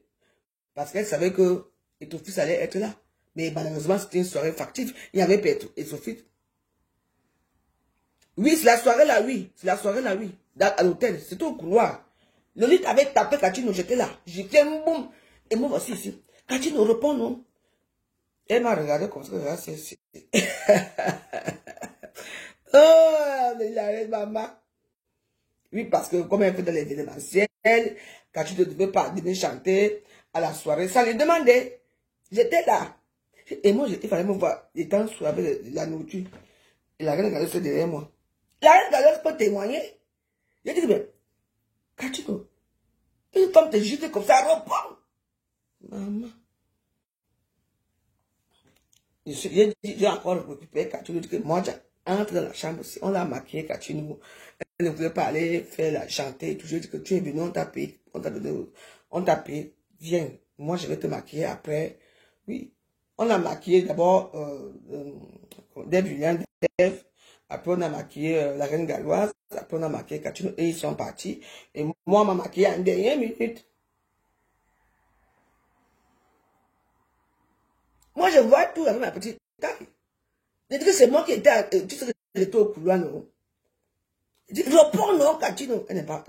parce qu'elle savait que ton fils allait être là. Mais malheureusement, c'était une soirée factive. Il n'y avait pas et son fils. Oui, c'est la soirée là, oui. C'est la soirée là, oui. À l'hôtel, c'était au couloir. Le lit avait tapé Catino, j'étais là. J'ai fait un boum. Et moi, voici ici. Catino répond, non. Elle m'a regardé comme ça, regarde, c'est. Oh, mais la maman. Oui, parce que comme elle fait dans l'événementiel, quand tu ne devais pas venir chanter à la soirée, ça lui demandait. J'étais là. Et moi, il fallait me voir. J'étais en soirée avec la nourriture. Et la reine Galoise derrière moi. La reine Galoise peut témoigner. J'ai dit, mais, Catino, une femme te jette comme ça, reprends. Maman. J'ai encore récupéré Catino. J'ai dit que moi, entre dans la chambre aussi. On l'a maquillé, Catino. Elle ne voulait pas aller faire chanter et tout. Je dis que tu es venu, on t'a payé, on t'a payé, viens, moi je vais te maquiller après. Oui, on a maquillé d'abord Dave Julien, après on a maquillé la reine Galoise, après on a maquillé Catino et ils sont partis. Et moi, on m'a maquillé en dernière minute. Moi, je vois tout avec ma petite taille. Je dis que c'est moi qui étais, tu sais que j'étais au couloir, non? Je reprends non, Catino. Elle n'est pas.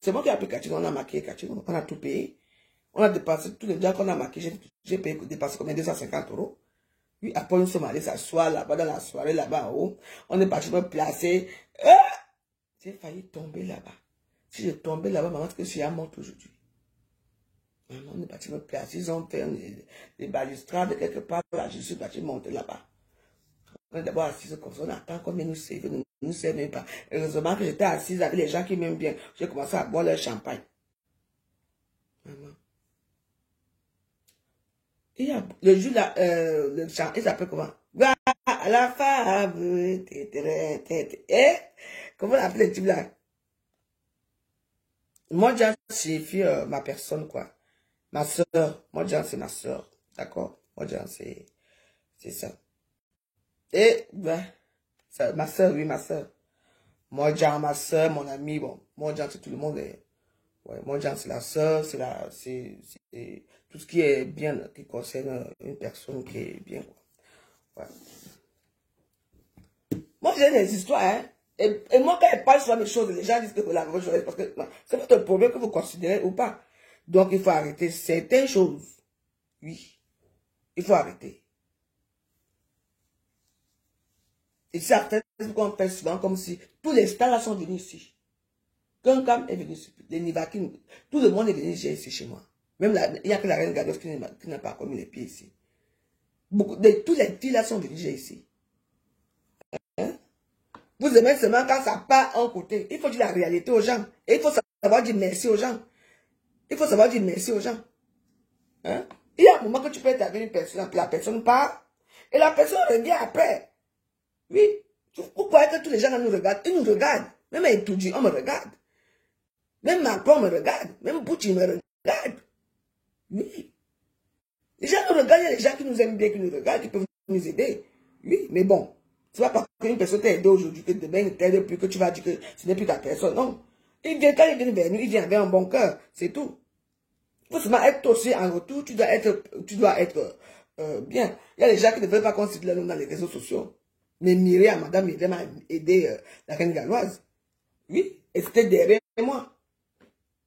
C'est moi qui ai appelé Catino. On a maquillé Catino. On a tout payé. On a dépensé tous les gens qu'on a maquillé. J'ai payé dépensé combien? 250 €. Oui, après, nous sommes allés s'asseoir là-bas dans la soirée, là-bas en haut. On est parti me placer. J'ai failli tomber là-bas. Si je tombais là-bas, maman, est-ce que je suis à mort aujourd'hui? Maman, on est parti me placer. Ils ont fait des balustrades quelque part. Là, je suis parti monter là-bas. On est d'abord assise comme ça, on attend qu'on vienne nous servir, nous sert même pas. Heureusement que j'étais assise avec les gens qui m'aiment bien. J'ai commencé à boire leur champagne. Maman. Et le jour là, le chant, il s'appelle comment? La femme, comment on appelle le type là? Moi, Jean, signifie ma personne, quoi. Ma soeur. Moi, Jean, c'est ma soeur. D'accord? Moi, Jean, c'est ça. Et, ben, ma soeur, oui, ma soeur. Moi, Jean, ma soeur, mon ami, bon, moi, Jean, c'est tout le monde. Ouais, moi, Jean, c'est la soeur, c'est tout ce qui est bien, qui concerne une personne qui est bien, quoi. Ouais. Moi, j'ai des histoires, hein. Et moi, quand elle parle sur mes choses, les gens disent que vous la rejoignez parce que c'est votre problème que vous considérez ou pas. Donc, il faut arrêter certaines choses. Oui. Il faut arrêter. Et ça fait qu'on fait souvent comme si tous les stars là sont venus ici. Quelqu'un est venu ici. Les Nivakin, tout le monde est venu ici chez moi. Même il n'y a que la reine Gados qui n'a pas commis les pieds ici. Tous les filles là sont venues ici. Hein? Vous aimez seulement quand ça part en côté. Il faut dire la réalité aux gens. Et il faut savoir dire merci aux gens. Il faut savoir dire merci aux gens. Hein? Il y a un moment que tu peux être avec une personne, la personne part, et la personne revient après. Oui. Vous croyez que tous les gens nous regardent? Ils nous regardent. Même Etoudi, on me regarde. Même Macron me regarde. Même Poutine me regarde. Oui. Les gens nous regardent, il y a des gens qui nous aiment bien, qui nous regardent, qui peuvent nous aider. Oui, mais bon. Ce n'est pas parce qu'une personne t'a aidé aujourd'hui que demain il ne t'aide plus, que tu vas dire que ce n'est plus ta personne. Non. Il vient, quand il vient vers nous, il vient avec un bon cœur. C'est tout. Il faut seulement être aussi en retour, tu dois être bien. Il y a des gens qui ne veulent pas qu'on cite leur nom dans les réseaux sociaux. Mais Myriam, madame Myriam m'a aidé la reine galloise. Oui, et c'était derrière moi.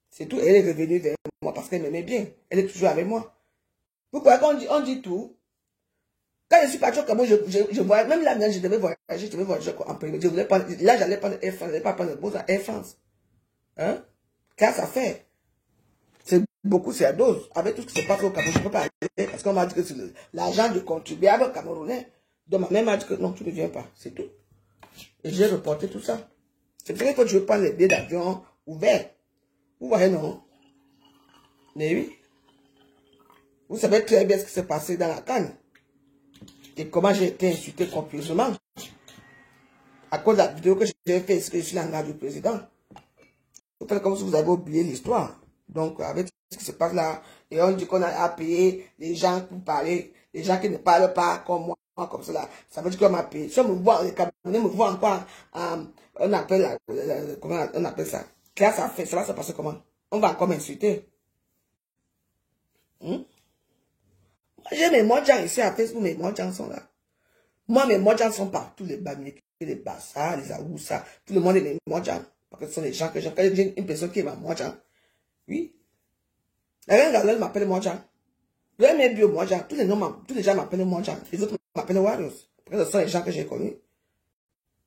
C'est tout. Elle est revenue vers moi parce qu'elle m'aimait bien. Elle est toujours avec moi. Pourquoi on dit tout? Quand je suis parti au Cameroun, je voyais, même là, je devais voyager en premier. Je voulais prendre, là, j'allais prendre Air France, je n'allais pas prendre le beau Air France. Hein? Car ça fait. C'est beaucoup, c'est à dose. Avec tout ce qui se passe au Cameroun, je ne peux pas aller parce qu'on m'a dit que c'est l'argent du contribuable camerounais. Donc ma mère m'a dit que non, tu ne viens pas. C'est tout. Et j'ai reporté tout ça. C'est vrai que je veux prendre les billets d'avion ouverts. Vous voyez, non? Mais oui. Vous savez très bien ce qui s'est passé dans la Cannes. Et comment j'ai été insulté complètement. À cause de la vidéo que j'ai fait, est-ce que je suis l'engagement du président? Vous faites comme si vous avez oublié l'histoire. Donc, avec ce qui se passe là, et on dit qu'on a à payer les gens pour parler, les gens qui ne parlent pas comme moi, comme cela. Ça veut dire qu'on m'a payé. Si on me voit, les Camerounais me voient encore, on appelle, comment on appelle ça? Qu'est-ce que ça fait? Ça va se passer comment? On va encore m'insulter. J'ai mes mojas ici à Facebook, mes mojas sont là. Moi, mes mojas sont partout, les Bamileke, les Bassa, les Aoussa, tout le monde est mes mojas. Parce que ce sont les gens que j'aime. Quand j'ai une personne qui est ma moja, oui. La reine Galloise m'appelle moja. Le MBO moja, tous les gens m'appellent moja. Les autres m'appellent Warriors. Parce que ce sont les gens que j'ai connus.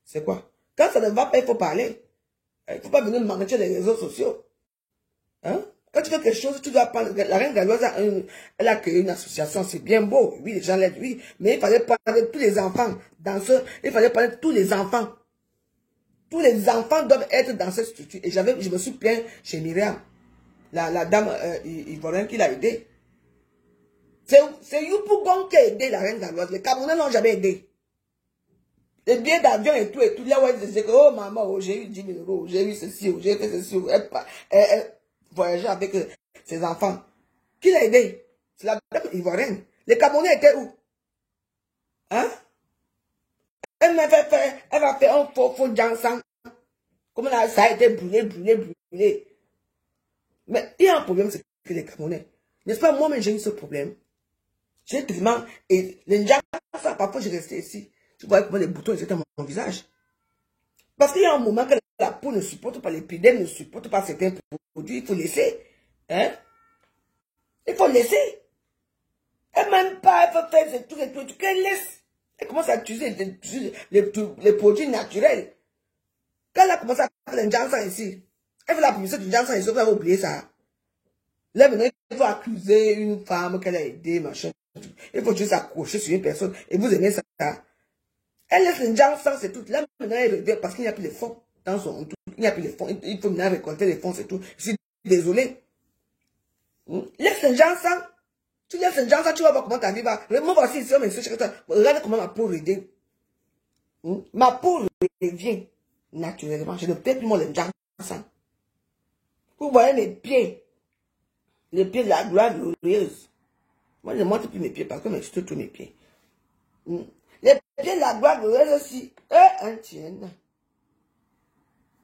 C'est quoi? Quand ça ne va pas, il faut parler. Il ne faut pas venir me mentir les réseaux sociaux. Hein? Quand tu fais quelque chose, tu dois prendre. La reine Galloise, elle a créé une association, c'est bien beau. Oui, les gens l'aident, oui. Mais il fallait parler de tous les enfants danseurs. Il fallait parler de tous les enfants. Tous les enfants doivent être dans cette structure. Et je me suis plaint chez Myriam, la dame ivoirienne qui l'a aidé. C'est Youpougon qui a aidé la reine Galloise. Les Camerounais n'ont jamais aidé. Les billets d'avion et tout, là où elle disait que, oh maman, oh, j'ai eu 10 000 euros, j'ai eu ceci, j'ai fait ceci, elle voyageait avec ses enfants. Qui l'a aidé? C'est la dame ivoirienne. Les Camerounais étaient où? Hein? Elle va faire un faux Jansan. Comment ça a été brûlé. Mais il y a un problème, c'est que les Camerounais. N'est-ce pas, moi-même, j'ai eu ce problème. J'ai tellement. Et les gens, parfois, j'ai resté ici. Tu vois comment les boutons étaient dans mon visage. Parce qu'il y a un moment que la peau ne supporte pas, l'épiderme ne supporte pas certains produits. Il faut laisser. Hein? Il faut laisser. Et même pas, elle faut faire tout les trucs qu'elle laisse. Elle commence à utiliser les produits naturels. Quand elle a commencé à faire un Jansan ici, elle fait la publicité du Jansan ici, vous avez oublié ça. Là, maintenant, il faut accuser une femme qu'elle a aidé, machin. Il faut juste s'accrocher sur une personne et vous aimez ça. Elle laisse le Jansan, c'est tout. Là, maintenant, elle revient parce qu'il n'y a plus de fonds dans son tout. Il n'y a plus de fonds. Il faut maintenant récolter les fonds, c'est tout. Je suis désolé. Laisse le Jansan. Tu laisses le Jansan, tu vas voir comment ta vie va. Moi, voici ici, regarde comment ma peau revient. Ma peau revient naturellement. Je ne perds plus mon Jansan. Vous voyez mes pieds. Les pieds de la gloire glorieuse. Moi, je ne montre plus mes pieds parce que je touche tous mes pieds. Les pieds de la gloire glorieuse aussi. Un tien.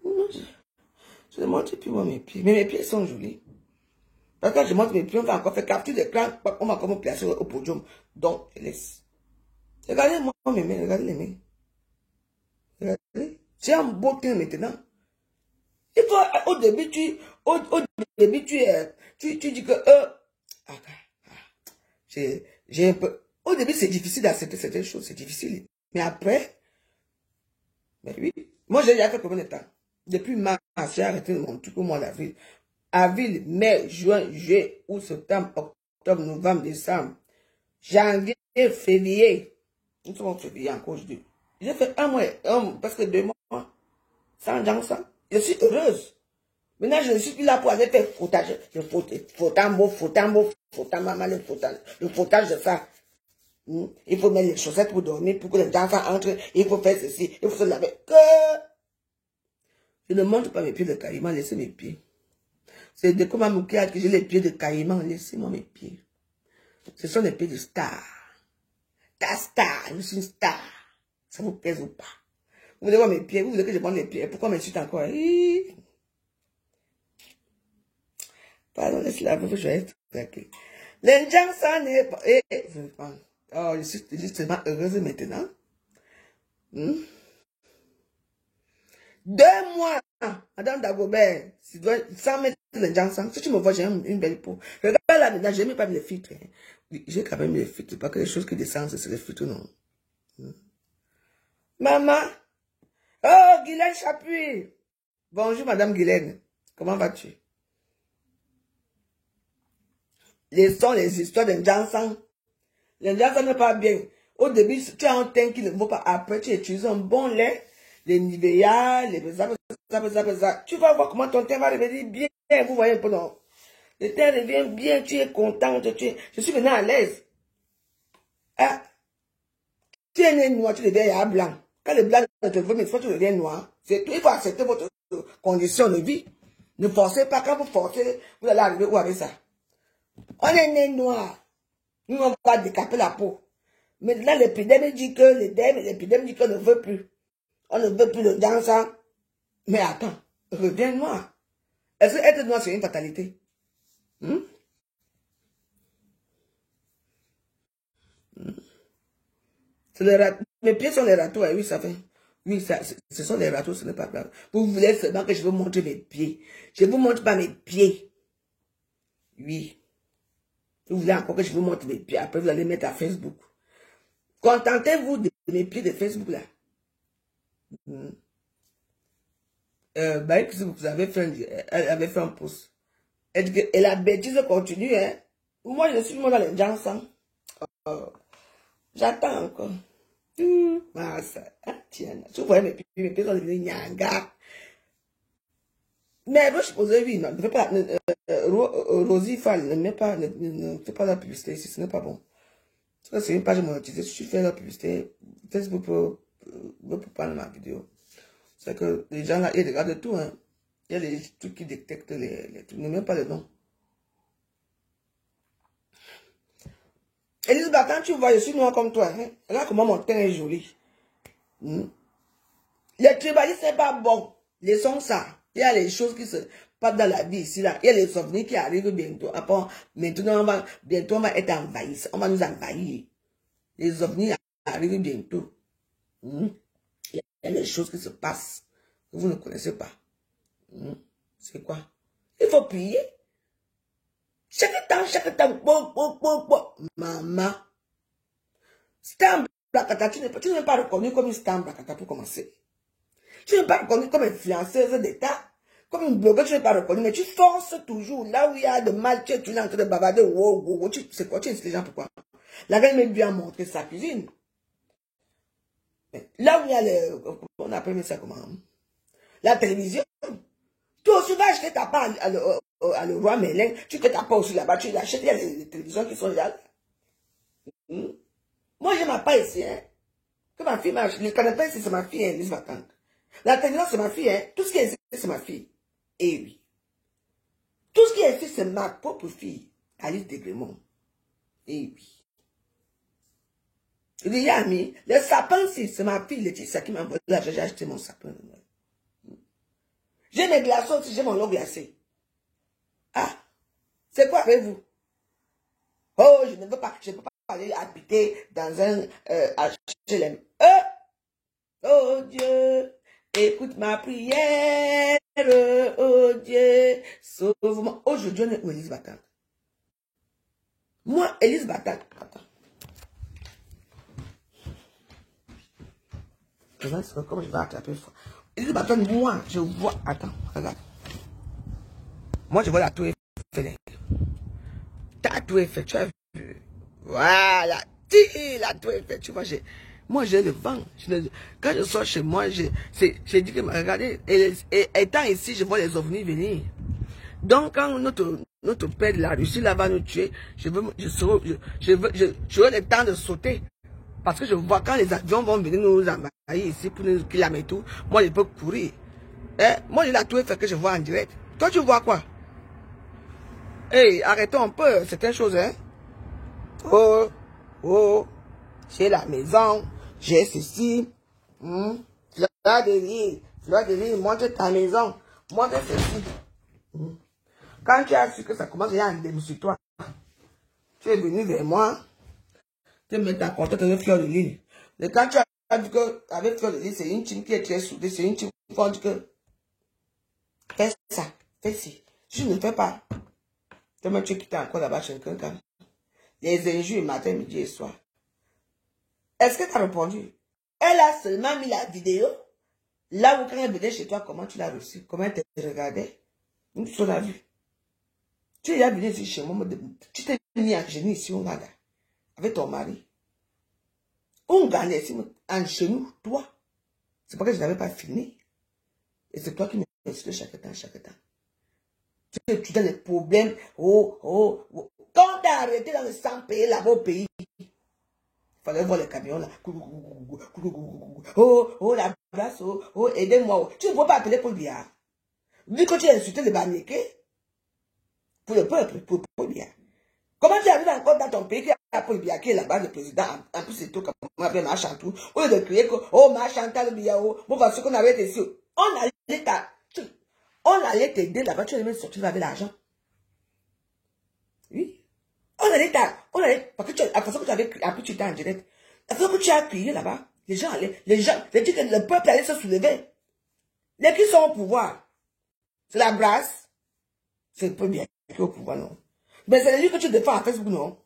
Je ne montre plus moi mes pieds. Mais mes pieds sont jolis. Parce que quand je montre mes pieds, on va encore faire capture d'écran. On va encore me placer au podium. Donc, je laisse. Regardez-moi mes mains. Regardez les mains. Regardez. J'ai un beau teint maintenant. Il faut, au début, tu dis que, j'ai un peu, au début, c'est difficile d'accepter certaines choses, c'est difficile. Mais après, mais oui, moi, j'ai déjà fait combien de temps? Depuis mars, j'ai arrêté mon truc au mois d'avril. Avril, mai, juin, juillet, août, septembre, octobre, novembre, décembre, janvier, février. Nous sommes en février encore aujourd'hui. J'ai fait un mois, presque 2 mois, sans Jansan. Je suis heureuse. Maintenant, je ne suis plus là pour aller faire frotage. Le frotage de ça. Il faut mettre les chaussettes pour dormir, pour que les enfants entrent. Il faut faire ceci, il faut se laver. Que je ne montre pas mes pieds de caïman, laissez mes pieds. C'est de comment Moukia que j'ai les pieds de caïman, laissez-moi mes pieds. Ce sont les pieds de star. Ta star, je suis une star. Ça vous plaise ou pas? Vous voulez voir mes pieds, vous voulez que je montre les pieds. Pourquoi m'insulte encore? Pardon, laisse-la, je vais être tranquille. Les gens, ça n'est pas... Oh, je suis justement heureuse maintenant. 2 mois, Madame Dagobert, sans mettre les gens sans. Si tu me vois, j'ai une belle peau. Regarde là dedans, j'ai même pas mis les filtres. Oui, j'ai quand même mis les filtres, pas que les choses qui descendent, c'est les filtres, non. Maman, oh, Guylaine Chapuis. Bonjour, Madame Guylaine. Comment vas-tu? Les histoires d'un Jansan. Les Jansan n'est pas bien. Au début, tu as un teint qui ne vaut pas. Après, tu utilises un bon lait, les Nivea, les tu vas voir comment ton teint va revenir bien. Vous voyez un peu, non? Le teint revient bien, tu es contente, je suis maintenant à l'aise. Ah, tu es né noir, tu deviens à blanc. Quand le blanc ne te veut, mais tu deviens noir. C'est tout, il faut accepter votre condition de vie. Ne forcez pas, quand vous forcez, vous allez arriver où avec ça? On est né noir. Nous, on va décaper la peau. Maintenant, l'épidémie dit que l'épidémie dit qu'on ne veut plus. On ne veut plus de dansant. Mais attends, reviens noir. Est-ce que être noir, c'est une fatalité? Mes pieds sont les râteaux, oui, ça fait. Oui, ce sont les râteaux, ce n'est pas grave. Vous voulez seulement que je vous montre mes pieds. Je ne vous montre pas mes pieds. Oui. Vous voulez encore que je vous montre mes pieds. Après, vous allez mettre à Facebook. Contentez-vous de mes pieds de Facebook, là. Vous avez fait, elle avait fait un post. Et la bêtise continue, hein. Moi, je suis dans les gens sans. J'attends encore. Tiens, tu vois mes pieds sont devenus nyanga. Mais je posais, oui, non, ne fais pas, Rosie Fall, ne fais pas la publicité ici, ce n'est pas bon. C'est une page monétisée, si tu fais la publicité, Facebook peut prendre ma vidéo. C'est que les gens là, ils regardent tout, hein. Il y a des trucs qui détectent les trucs, ne mets pas le nom. Elisabeth, quand tu vois, je suis noire comme toi, hein. Regarde comment mon teint est joli. Les tribalistes, c'est pas bon. Les sons, ça. Il y a les choses qui se passent dans la vie ici, là. Il y a les souvenirs qui arrivent bientôt. Après, maintenant, bientôt, on va être envahis. On va nous envahir. Les ovnis arrivent bientôt. Il y a des choses qui se passent que vous ne connaissez pas. C'est quoi? Il faut prier. Chaque temps, maman. Stamp Blakata, tu n'es pas reconnu comme une Stamp Blakata pour commencer. Tu n'es pas reconnu comme influenceuse d'État, comme une blogueuse, tu n'es pas reconnu, mais tu forces toujours. Là où il y a de mal, tu es en train de bavarder. C'est quoi? Tu es intelligent, pourquoi? La reine m'a bien montré sa cuisine. Là où il y a on appelle ça comment? La télévision. Toi aussi, vas acheter ta part à le roi Mélène. Tu fais ta part aussi là-bas, tu l'achètes. Il y a les télévisions qui sont là. Moi, j'ai ma part ici, hein. Que ma fille marche. Le canapé ici, c'est ma fille, hein, Lise Vacante. La télévision, c'est ma fille, hein. Tout ce qui est ici, c'est ma fille. Eh oui. Tout ce qui est ici, c'est ma propre fille, Alice Degremont. Eh oui. Je dis, Yami, le sapin, c'est ma fille Laetitia qui m'a envoyé l'argent, j'ai acheté mon sapin. J'ai mes glaçons aussi, j'ai mon lot glacé. Ah, c'est quoi avec vous? Oh, je ne peux pas aller habiter dans un HLM. Oh Dieu, écoute ma prière, oh Dieu, sauve-moi. Aujourd'hui, on est où Élise Batang? Moi, Élise Batang, attends. Je vais comme je vais attraper fort. Élise Batang, moi, je vois, attends, regarde. Moi, je vois la tour Eiffel. Ta tour Eiffel, tu as vu? Voilà, la tour Eiffel, tu vois, moi, j'ai le vent. Quand je sors chez moi, j'ai dit que, regardez, étant ici, je vois les ovnis venir. Donc, quand notre père de la Russie là va nous tuer, j'aurai le temps de sauter. Parce que je vois quand les avions vont venir nous envahir ici pour nous killer et tout, moi je peux courir. Moi, j'ai la tour Eiffel que je vois en direct. Toi, tu vois quoi? Hey, arrêtons un peu certaines choses, hein. Oh, j'ai la maison, j'ai ceci. Fleur de lys, montre ta maison, montre ceci. Quand tu as su que ça commence, il y a un démon sur toi. Tu es venu vers moi, tu me mets ta contact avec Fleur de lys. Mais quand tu as vu qu'avec Fleur de lys, c'est une team qui est très soudée, c'est une team qui font que fais ça, fais ci. Si je ne fais pas, tu me quittes encore là-bas chez quelqu'un. Les injures matin, midi et soir. Est-ce que tu as répondu? Elle a seulement mis la vidéo. Là où quand elle venait chez toi, comment tu l'as reçue? Comment elle te regardait? Nous sommes la vue. Tu es venu ici chez moi. Tu t'es mis en genou ici, on regarde. Avec ton mari. On gagne ici en genou, toi. C'est pas que je n'avais pas filmé. Et c'est toi qui m'insultes chaque temps, chaque temps. Tu as des problèmes. Oh. Quand tu as arrêté dans le sang payé là-bas au pays, il fallait voir les camions là. Oh, la brasse, oh, aidez-moi. Tu ne peux pas appeler Paul Biya. Vu que tu as insulté les Bamileke, pour le peuple, pour Paul Biya. Comment tu arrives encore dans ton pays qui a Paul Biya, qui est là-bas le président, en plus c'est tout comme on appelle Machantou, au lieu de crier que, oh, Machantal Biya, oh, bon, parce qu'on avait été sûr. On allait t'aider là-bas, tu allais même sortir avec l'argent. Oui. On allait, parce que la façon que tu avais appris, tu étais en direct. La façon que tu as crié là-bas, les gens, le peuple allait se soulever. Les qui sont au pouvoir, c'est la grâce, c'est le premier qui est au pouvoir, non. Mais c'est lui que tu défends à Facebook, non.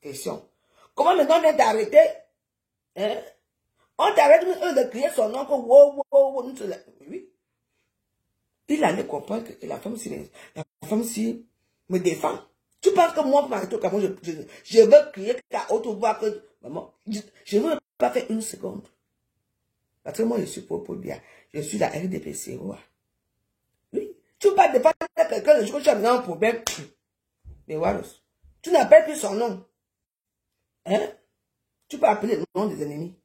Question. Comment maintenant on vient t'arrêter? Hein? On t'arrête de crier son nom, que wow, oui. Il allait comprendre que la femme si me défend. Tu penses que moi, pour m'arrêter au Cameroun, je veux crier qu'à haute voix que, maman, je ne veux pas faire une seconde. Parce que moi, je suis pour bien. Je suis la RDPC. Oui. Tu ne peux pas défendre quelqu'un le jour que tu as un problème. Mais voilà. Tu n'appelles plus son nom. Hein? Tu peux appeler le nom des ennemis.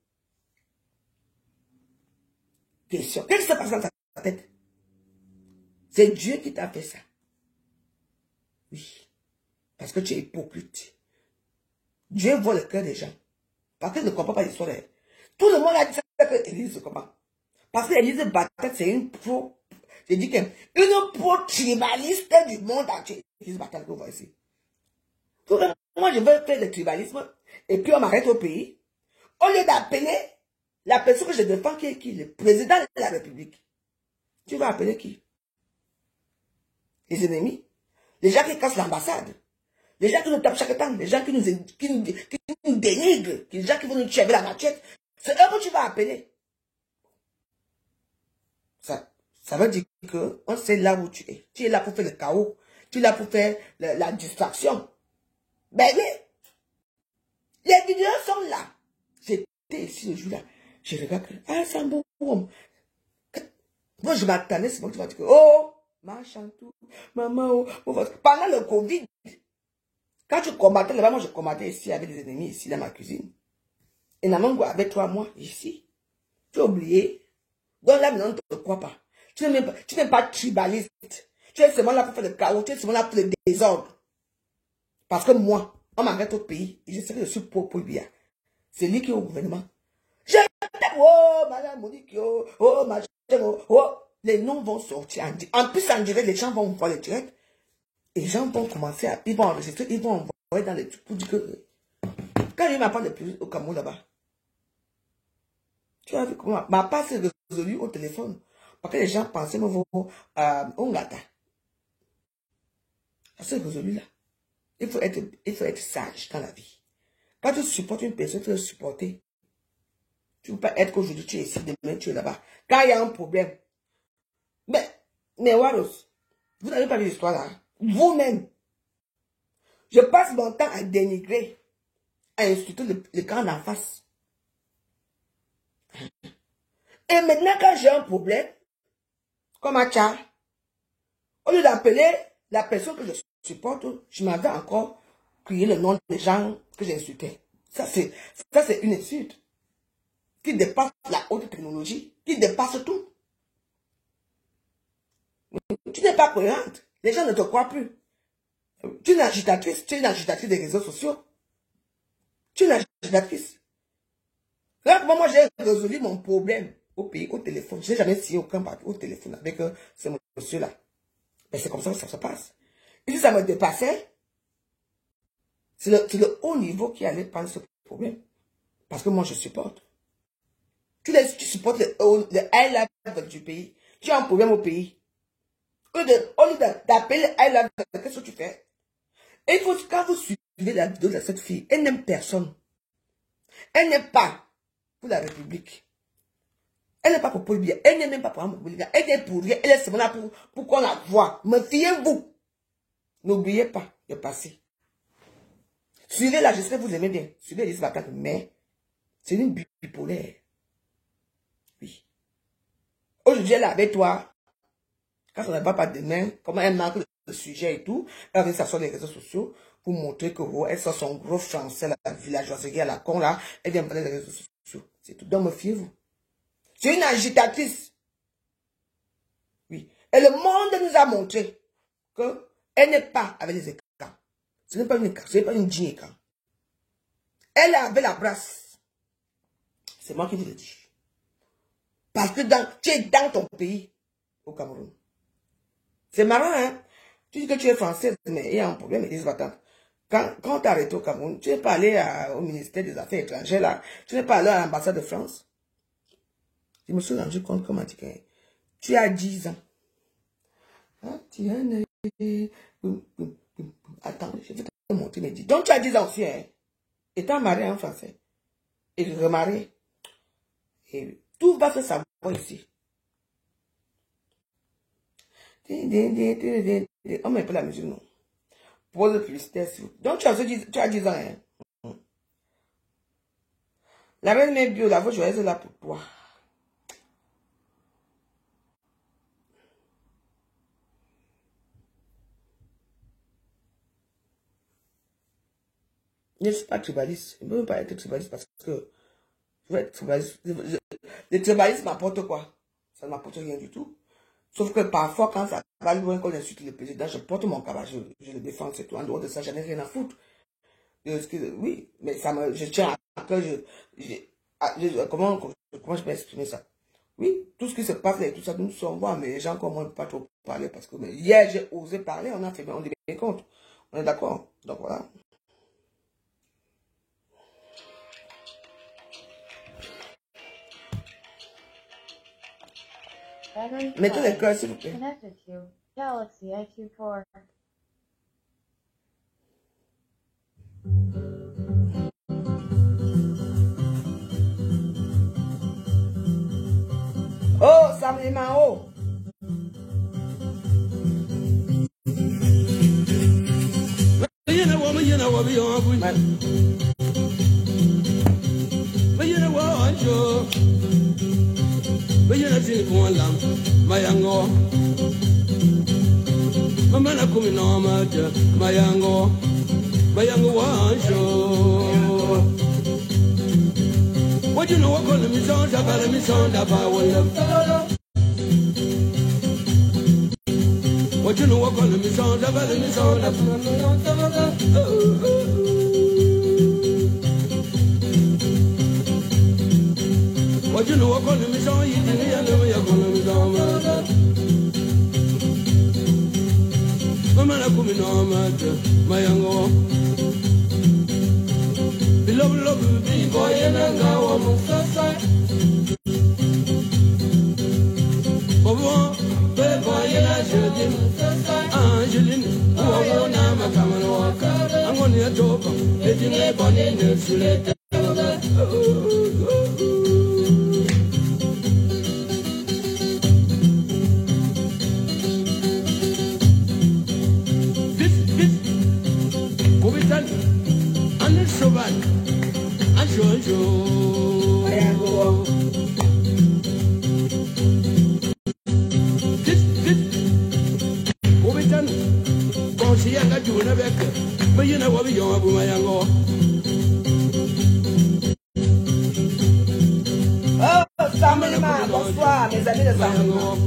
Question. Qu'est-ce qui se passe dans ta tête? C'est Dieu qui t'a fait ça. Oui. Parce que tu es hypocrite. Dieu voit le cœur des gens. Parce qu'il ne comprend pas l'histoire. Tout le monde a dit ça que Élise comprend. Parce que Élise Batang, c'est une pro. J'ai dit qu'une pro-tribaliste du monde entier. Élise Batang, que vous voyez ici. Donc, moi, je veux faire le tribalisme. Et puis, on m'arrête au pays. Au lieu d'appeler la personne que je défends, qui est qui? Le président de la République. Tu vas appeler qui? Les ennemis. Les gens qui cassent l'ambassade. Les gens qui nous tapent chaque temps, les gens qui nous dénigrent, les gens qui vont nous tuer avec la machette, c'est eux que tu vas appeler. Ça veut dire qu'on sait là où tu es. Tu es là pour faire le chaos. Tu es là pour faire la distraction. Ben oui. Les vidéos sont là. J'étais ici le jour-là. Je regarde que, ah, c'est un bon homme. Moi, je m'attendais, c'est moi que tu vas dire que, oh, Machantou, maman, oh, pendant le Covid, quand tu combattais là-bas, moi je combattais ici avec des ennemis, ici dans ma cuisine. Et Namango avec 3 mois, ici. Tu as oublié. Donc là, maintenant, on ne te croit pas. Tu n'es pas tribaliste. Tu es seulement là pour faire le chaos, tu es seulement là pour le désordre. Parce que moi, on m'arrête au pays, et je sais que je suis pour Biya. C'est lui qui est au gouvernement. Oh, madame Monique, oh, machin, oh. Les noms vont sortir. En plus, en direct, les gens vont voir les directs. Et les gens vont commencer à... Ils vont enregistrer, ils vont envoyer dans les trucs pour dire que... Quand il m'apprend de plus au Cameroun là-bas, Tu as vu comment ma part s'est résolue au téléphone. Parce que les gens pensaient me voir au gata. Ça s'est résolu là. Il faut être sage dans la vie. Quand tu supportes une personne, tu dois supporter. Tu ne peux pas être qu'aujourd'hui tu es ici, demain tu es là-bas. Quand il y a un problème. Mais Waros, vous n'avez pas vu l'histoire là. Vous-même. Je passe mon temps à dénigrer, à insulter le camp d'en face. Et maintenant, quand j'ai un problème, comme à Tchad, au lieu d'appeler la personne que je supporte, je m'avais encore crié le nom des gens que j'insultais. Ça, c'est une insulte qui dépasse la haute technologie, qui dépasse tout. Tu n'es pas cohérente. Les gens ne te croient plus. Tu es une agitatrice des réseaux sociaux. Tu es une agitatrice. Là, moi, j'ai résolu mon problème au pays, au téléphone. Je n'ai jamais signé aucun papier au téléphone avec ce monsieur-là. Mais c'est comme ça que ça se passe. Et si ça me dépassait, c'est le haut niveau qui allait prendre ce problème. Parce que moi, je supporte. Tu supportes le high level du pays. Tu as un problème au pays. Au lieu d'appeler le high level, qu'est-ce que tu fais? Et quand vous suivez la vidéo de cette fille, elle n'aime personne. Elle n'est pas pour la République. Elle n'est pas pour Paul Biya. Elle n'est même pas pour Amadou Bouliga. Elle est pour rien. Elle est seulement là pour qu'on la voie. Me fiez-vous. N'oubliez pas de passer. Suivez-la, je sais que vous aimez bien. Suivez les vacances, mais c'est une bipolaire. Oui. Aujourd'hui, elle est avec toi. Quand ça ne va pas demain, comment elle manque de sujet et tout, elle vient s'asseoir sur les réseaux sociaux pour montrer que elle sort son gros français, la villageoiserie à la con là, elle vient parler des réseaux sociaux. C'est tout. Donc, me fiez-vous. C'est une agitatrice. Oui. Et le monde nous a montré qu'elle n'est pas avec les écrans. Ce n'est pas une écran, ce n'est pas une digne écran. Elle avait la brasse. C'est moi qui vous le dis. Parce que tu es dans ton pays, au Cameroun. C'est marrant, hein? Tu dis que tu es française, mais il y a un problème, ils disent, attends. Quand tu es arrêté au Cameroun, tu n'es pas allé au ministère des Affaires étrangères, là. Tu n'es pas allé à l'ambassade de France. Je me suis rendu compte qu'on m'a dit que tu as 10 ans. Hein? Attends, je vais te montrer mes 10. Donc tu as 10 ans aussi, hein? Étant marié en français. Et remarié. Et tout va se savoir ici. On met pas la musique, non. Pose le publicitaire, s'il vous plaît. Donc tu as 10 ans, hein? La reine mère bio, la voix joyeuse est là pour toi. Je ne suis pas tribaliste. Je ne veux pas être tribaliste parce que je veux être tribaliste. Le tribalisme m'apporte quoi? Ça ne m'apporte rien du tout. Sauf que parfois, quand ça va loin, qu'on insulte le président, je porte mon cabas, je le défends, c'est tout. En dehors de ça, j'en ai rien à foutre. Oui, mais je tiens à que comment je peux exprimer ça? Oui, tout ce qui se passe et tout ça, nous sommes bons, mais les gens comme moi ne peuvent pas trop parler parce que hier, j'ai osé parler, on a fait, on est bien compte. On est d'accord? Donc voilà. Mettez les cœurs, s'il vous plaît. Connected to Galaxy IQ4. Oh, Sam Limao. Mayango Mamana kumi no maja Mayango Wanjo What you know what gonna me sound about me sound about what you know what gonna me sound about me sound about what you know what gonna me sound you know you're gonna me sound Mamana kumi no maja Mayango Love, be boy, and I go on Bobo, Bebo, Angeline, Angeline, oh, Nama, come and walk. I'm on your top, letting a bonnet to let and it's so bad. I show you. She ain't got you in a back, but you know what you're going to go. Oh, family man, bonsoir, mes amis de Sango.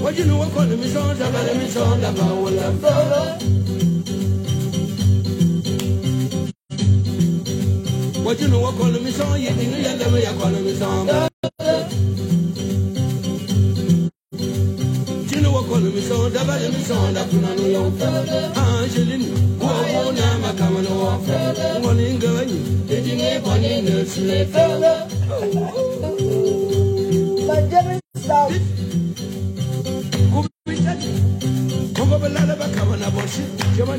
What you know, what kind of mission, the mission, the power of the what you know, what kind of mission, you think you're never your kind of mission. Mission, the mission, the Punano, Angeline, oh, Nama, come and walk. One in going, taking a bonnet to let My German South. Come over, Ladaba, come on, about shit, come on.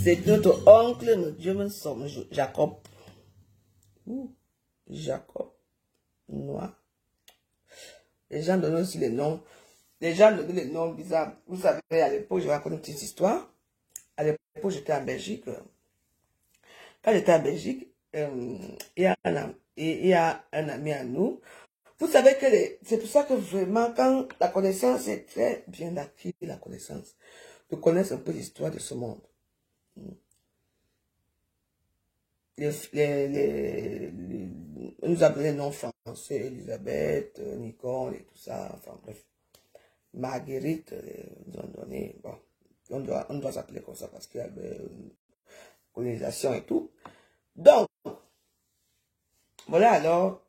C'est notre oncle, notre Dieu me somme, Jacob. Jacob. Noir. Les gens donnent aussi les noms. Les gens donnent les noms bizarres. Vous savez, à l'époque, je vais raconter une petite histoire. À l'époque, j'étais en Belgique. Quand j'étais en Belgique, il y a un ami à nous. Vous savez que c'est pour ça que vraiment, quand la connaissance est très bien acquise, la connaissance, de connaître un peu l'histoire de ce monde. On nous appelait les noms français, Elisabeth, Nicole et tout ça, enfin bref. Marguerite, ils ont donné, bon, on doit s'appeler comme ça parce qu'il y avait une colonisation et tout. Donc, voilà alors,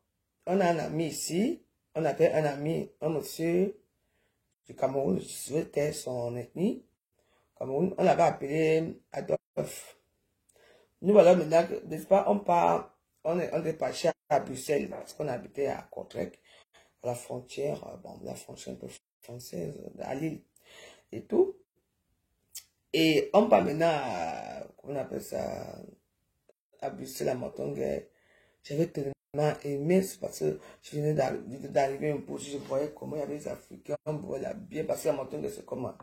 on a un ami ici, on appelle un ami, un monsieur du Cameroun, je souhaitais son ethnie, Cameroun, on l'avait appelé Adolphe. Nous voilà maintenant, n'est-ce pas, on est parti à Bruxelles, parce qu'on habitait à Kortrijk, à la frontière, bon, la frontière un peu française, à Lille, et tout. Et on part maintenant à, comment on appelle ça, à Bruxelles, à Montonguer. J'avais tellement aimé, parce que je venais d'arriver un peu, je voyais comment il y avait les Africains, on voyait bien, parce qu'à Montonguer, c'est comment,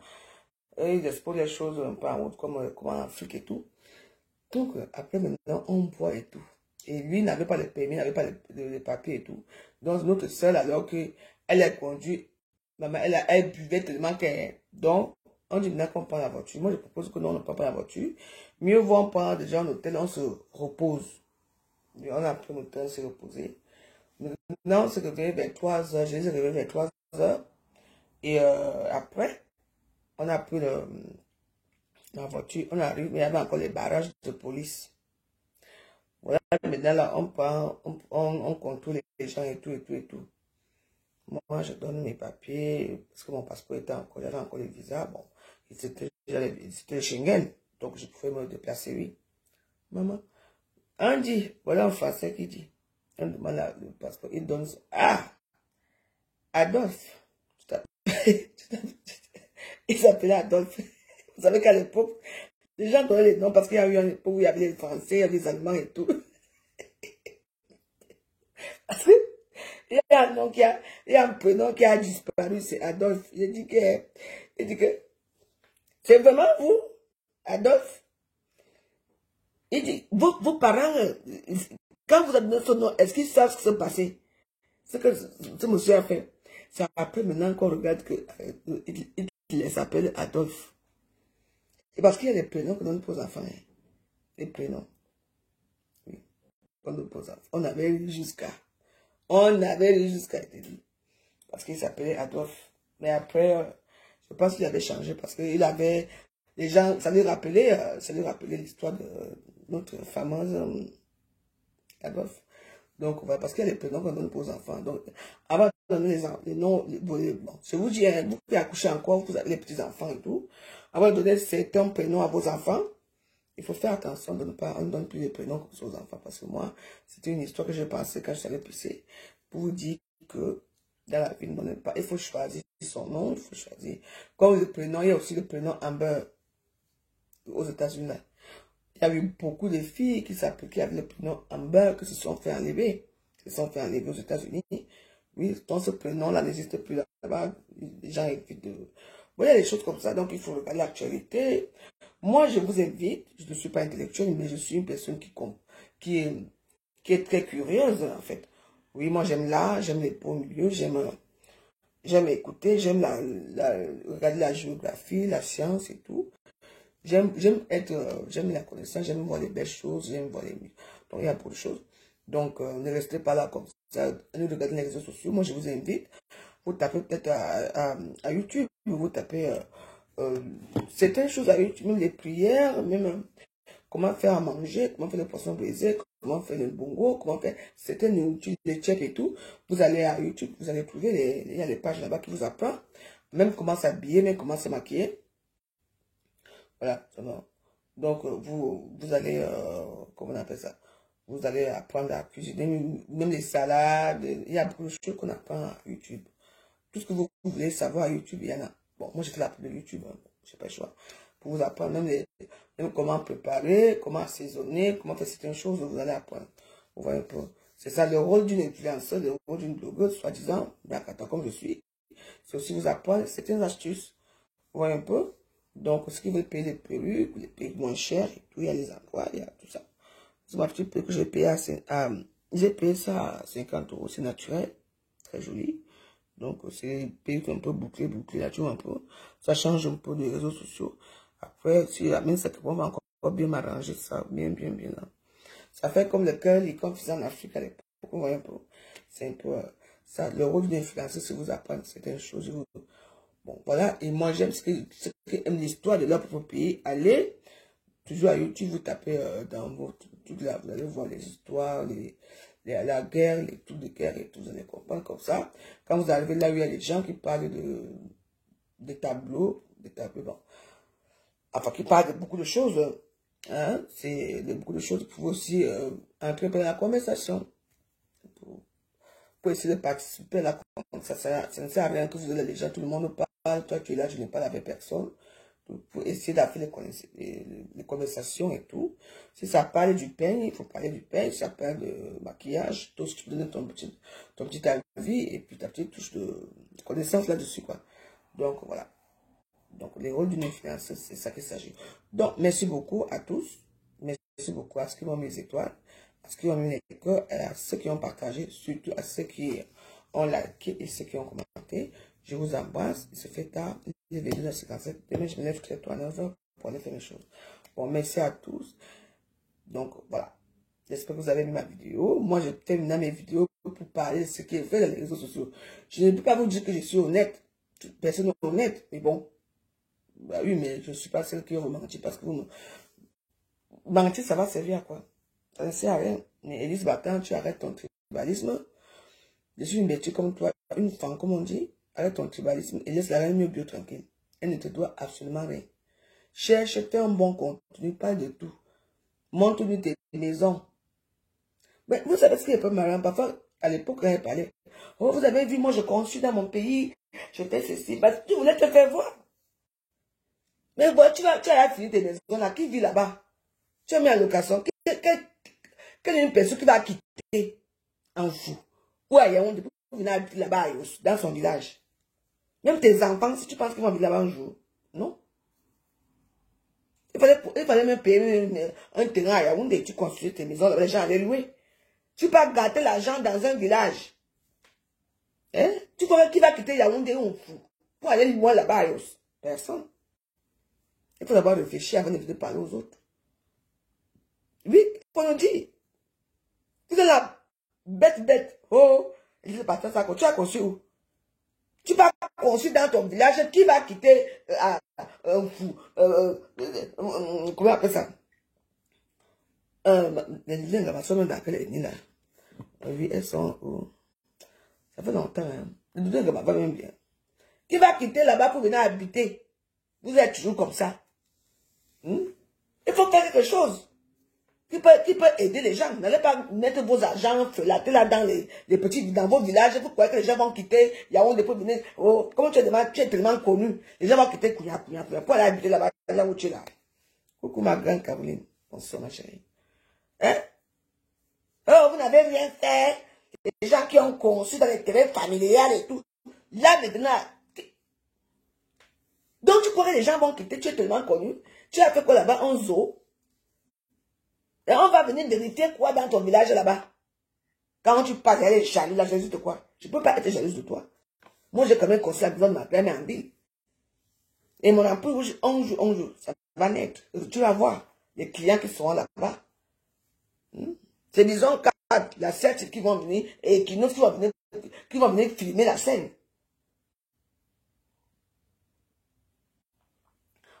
ils exposent les choses un peu en route, comme en Afrique et tout. Donc, après, maintenant, on boit et tout. Et lui n'avait pas le permis, n'avait pas les papiers et tout. Donc, notre soeur, alors qu'elle a conduit, maman, elle buvait tellement qu'elle... Donc, on dit maintenant qu'on prend la voiture. Moi, je propose que non, on ne prend pas la voiture. Mieux vaut on prendre déjà un hôtel, on se repose. Et on a pris un hôtel, on s'est reposé. Maintenant, on s'est réveillé vers 3 heures. Je les ai réveillés vers 3 heures. Et après, on a pris la voiture, on arrive, mais il y avait encore les barrages de police. Voilà, maintenant là, on contrôle les gens et tout, et tout, et tout. Moi, je donne mes papiers, parce que mon passeport était encore, j'avais encore les visas, bon, c'était Schengen, donc je pouvais me déplacer, oui. Maman, on dit, voilà un Français qui dit, on demande le passeport, il donne, ah, Adolphe, il s'appelait Adolphe. Vous savez qu'à l'époque, les gens donnaient les noms parce qu'il y a eu une époque où il y avait les Français, il y avait les Allemands et tout. a un nom il y a un prénom qui a disparu, c'est Adolphe. Il dit que c'est vraiment vous, Adolphe. Il dit, vos parents, quand vous avez donné son nom, est-ce qu'ils savent ce qui s'est passé? Ce que ce monsieur a fait. C'est après maintenant qu'on regarde qu'il les appelle Adolphe. C'est parce qu'il y a des prénoms que l'on pose enfants. Hein. Les prénoms. Oui. On nous pose enfants. On avait eu jusqu'à. Parce qu'il s'appelait Adolphe. Mais après, je pense qu'il avait changé parce qu'il avait. Les gens, ça lui rappelait l'histoire de notre fameuse Adolphe. Donc, voilà, parce qu'il y a les prénoms qu'on donne aux enfants. Donc, avant de donner les noms, bon, je vous dis, hein, vous pouvez accoucher encore, vous avez les petits-enfants et tout. Avant de donner certains prénoms à vos enfants, il faut faire attention de ne pas, on ne donne plus les prénoms comme ça aux enfants. Parce que moi, c'était une histoire que j'ai pensé quand je suis allé pisser, pour vous dire que dans la vie, il faut choisir son nom, il faut choisir. Comme le prénom, il y a aussi le prénom Amber aux États-Unis. Il y a eu beaucoup de filles qui s'appliquaient avec le prénom Amber, qui se sont fait enlever. Ils se sont fait enlever aux États-Unis. Oui, dans ce prénom-là n'existe plus là-bas. Les gens évitent de... Bon, il y a des choses comme ça, donc il faut regarder l'actualité. Moi, je vous invite, je ne suis pas intellectuelle, mais je suis une personne qui est très curieuse, en fait. Oui, moi, j'aime l'art, j'aime les beaux milieux, j'aime écouter, j'aime regarder la géographie, la science et tout. J'aime la connaissance, j'aime voir les belles choses, j'aime voir les... Donc, il y a beaucoup de choses. Donc, ne restez pas là comme ça, nous regardez les réseaux sociaux. Moi, je vous invite, vous tapez peut-être à YouTube, vous tapez certaines choses à YouTube, même les prières, même comment faire à manger, comment faire le poisson brisé, comment faire le bongo, comment faire certaines nourritures, les tchèques et tout. Vous allez à YouTube, vous allez trouver, il y a les pages là-bas qui vous apprennent, même comment s'habiller, même comment se maquiller. Voilà, donc vous allez, comment on appelle ça? Vous allez apprendre à cuisiner, même les salades, il y a beaucoup de choses qu'on apprend à YouTube. Tout ce que vous voulez savoir à YouTube, il y en a. Bon, moi j'ai fait la pub de YouTube, hein, je n'ai pas le choix. Pour vous apprendre même comment préparer, comment assaisonner, comment faire certaines choses, vous allez apprendre. Vous voyez un peu. C'est ça le rôle d'une influenceuse, le rôle d'une blogueuse, soi-disant, comme je suis. C'est aussi vous apprendre certaines astuces. Vous voyez un peu. Donc, ce qui veut payer les perruques, les perruques moins chères et tout, il y a les endroits, il y a tout ça. C'est ma petite perruque que j'ai payé j'ai payé ça à 50 €, c'est naturel, très joli. Donc, c'est une perruque un peu bouclée, là, tu vois un peu. Ça change un peu des réseaux sociaux. Après, si la main, ça va encore bien m'arranger ça, bien, là. Ça fait comme le curly, comme faisait en Afrique à l'époque, vous voyez un peu. C'est un peu ça, le rôle d'une influenceuse, c'est vous apprendre certaines choses. Bon, voilà, et moi j'aime ce que aime l'histoire de leur propre pays. Allez, toujours à YouTube, vous tapez dans votre truc là, vous allez voir les histoires, la guerre, les trucs de guerre et tout, vous allez comprendre comme ça. Quand vous arrivez là où il y a des gens qui parlent des tableaux, bon, enfin qui parlent de beaucoup de choses, hein, c'est beaucoup de choses pour aussi entrer dans la conversation. Pour essayer de participer à la conversation, ça ne sert à rien que vous ayez les gens, tout le monde parle, toi tu es là, je n'ai pas avec personne. Pour essayer d'avoir les conversations et tout. Si ça parle du peigne, il faut parler du peigne. Si ça parle de maquillage, tout ce que tu donnes ton petit avis et puis ta petite touche de connaissance là-dessus, quoi. Donc, voilà. Donc, les rôles d'une influenceuse, c'est ça qu'il s'agit. Donc, merci beaucoup à tous. Merci beaucoup à ceux qui m'ont mis les étoiles, à ceux qui ont mis les cœurs, et à ceux qui ont partagé, surtout à ceux qui ont liké et ceux qui ont commenté. Je vous embrasse. Il se fait tard. Il est 22h57. Demain, je me lève très tôt à 9h pour aller faire mes choses. Bon, merci à tous. Donc, voilà. J'espère que vous avez aimé ma vidéo. Moi, je termine mes vidéos pour parler de ce qui est fait dans les réseaux sociaux. Je ne peux pas vous dire que je suis honnête. Personne n'est honnête. Mais bon. Bah oui, mais je ne suis pas celle qui vous mentir parce que vous mentir, ça va servir à quoi? Ça ne sert à rien. Mais Élise Batan, tu arrêtes ton tribalisme. Je suis une bêtise comme toi, une femme, comme on dit. Arrête ton tribalisme et laisse la reine mieux bio tranquille. Elle ne te doit absolument rien. Cherche, fais un bon contenu, parle de tout. Montre-lui tes maisons. Mais vous savez ce qui est pas marrant? Parfois, à l'époque, quand elle parlait, oh, vous avez vu, moi je construis dans mon pays, je fais ceci. Parce que tu voulais te faire voir. Mais bon, tu as fini tes maisons là, qui vit là-bas? Tu as mis en location. Quelle est une personne qui va quitter en fou? Ou à Yaoundé? venir habiter là-bas, dans son village. Même tes enfants, si tu penses qu'ils vont vivre là-bas un jour, non. Il fallait même payer un terrain à Yaoundé, tu construis tes maisons, les gens allaient louer. Tu peux gâter l'argent dans un village. Hein? Tu crois qui va quitter Yaoundé ou fou pour aller loin là-bas, personne. Il faut d'abord réfléchir avant de parler aux autres. Oui, il faut nous dire. Tu es là, bête. Oh, il ne pas ça, tu as construit où? Tu vas construire dans ton village, qui va quitter un fou? Comment on appelle ça? Oui, elles sont. Ça fait longtemps. Hein. Même bien. Qui va quitter là-bas pour venir habiter? Vous êtes toujours comme ça. Il faut faire quelque chose. Qui peut aider les gens. N'allez pas mettre vos argents felatés là dans dans vos villages. Vous croyez que les gens vont quitter Yaoundé pour venir. Oh, comment tu es tellement connu. Les gens vont quitter Kouya pour aller habiter là-bas, là où tu es là. Coucou ma grande Caroline. Bonsoir ma chérie. Hein? Oh, vous n'avez rien fait. Les gens qui ont conçu dans les terrains familiales et tout. Là maintenant. Donc tu crois que les gens vont quitter. Tu es tellement connu. Tu as fait quoi là-bas? Un zoo. Et on va venir vérifier quoi dans ton village là-bas. Quand tu passes, elle est jalouse, la jalousie de quoi? Je ne peux pas être jalouse de toi. Moi, j'ai quand même construit la maison de ma première en ville. Et mon emploi, un jour, ça va naître. Tu vas voir les clients qui seront là-bas. C'est disons 4, la 7 qui vont venir et qui vont venir filmer la scène.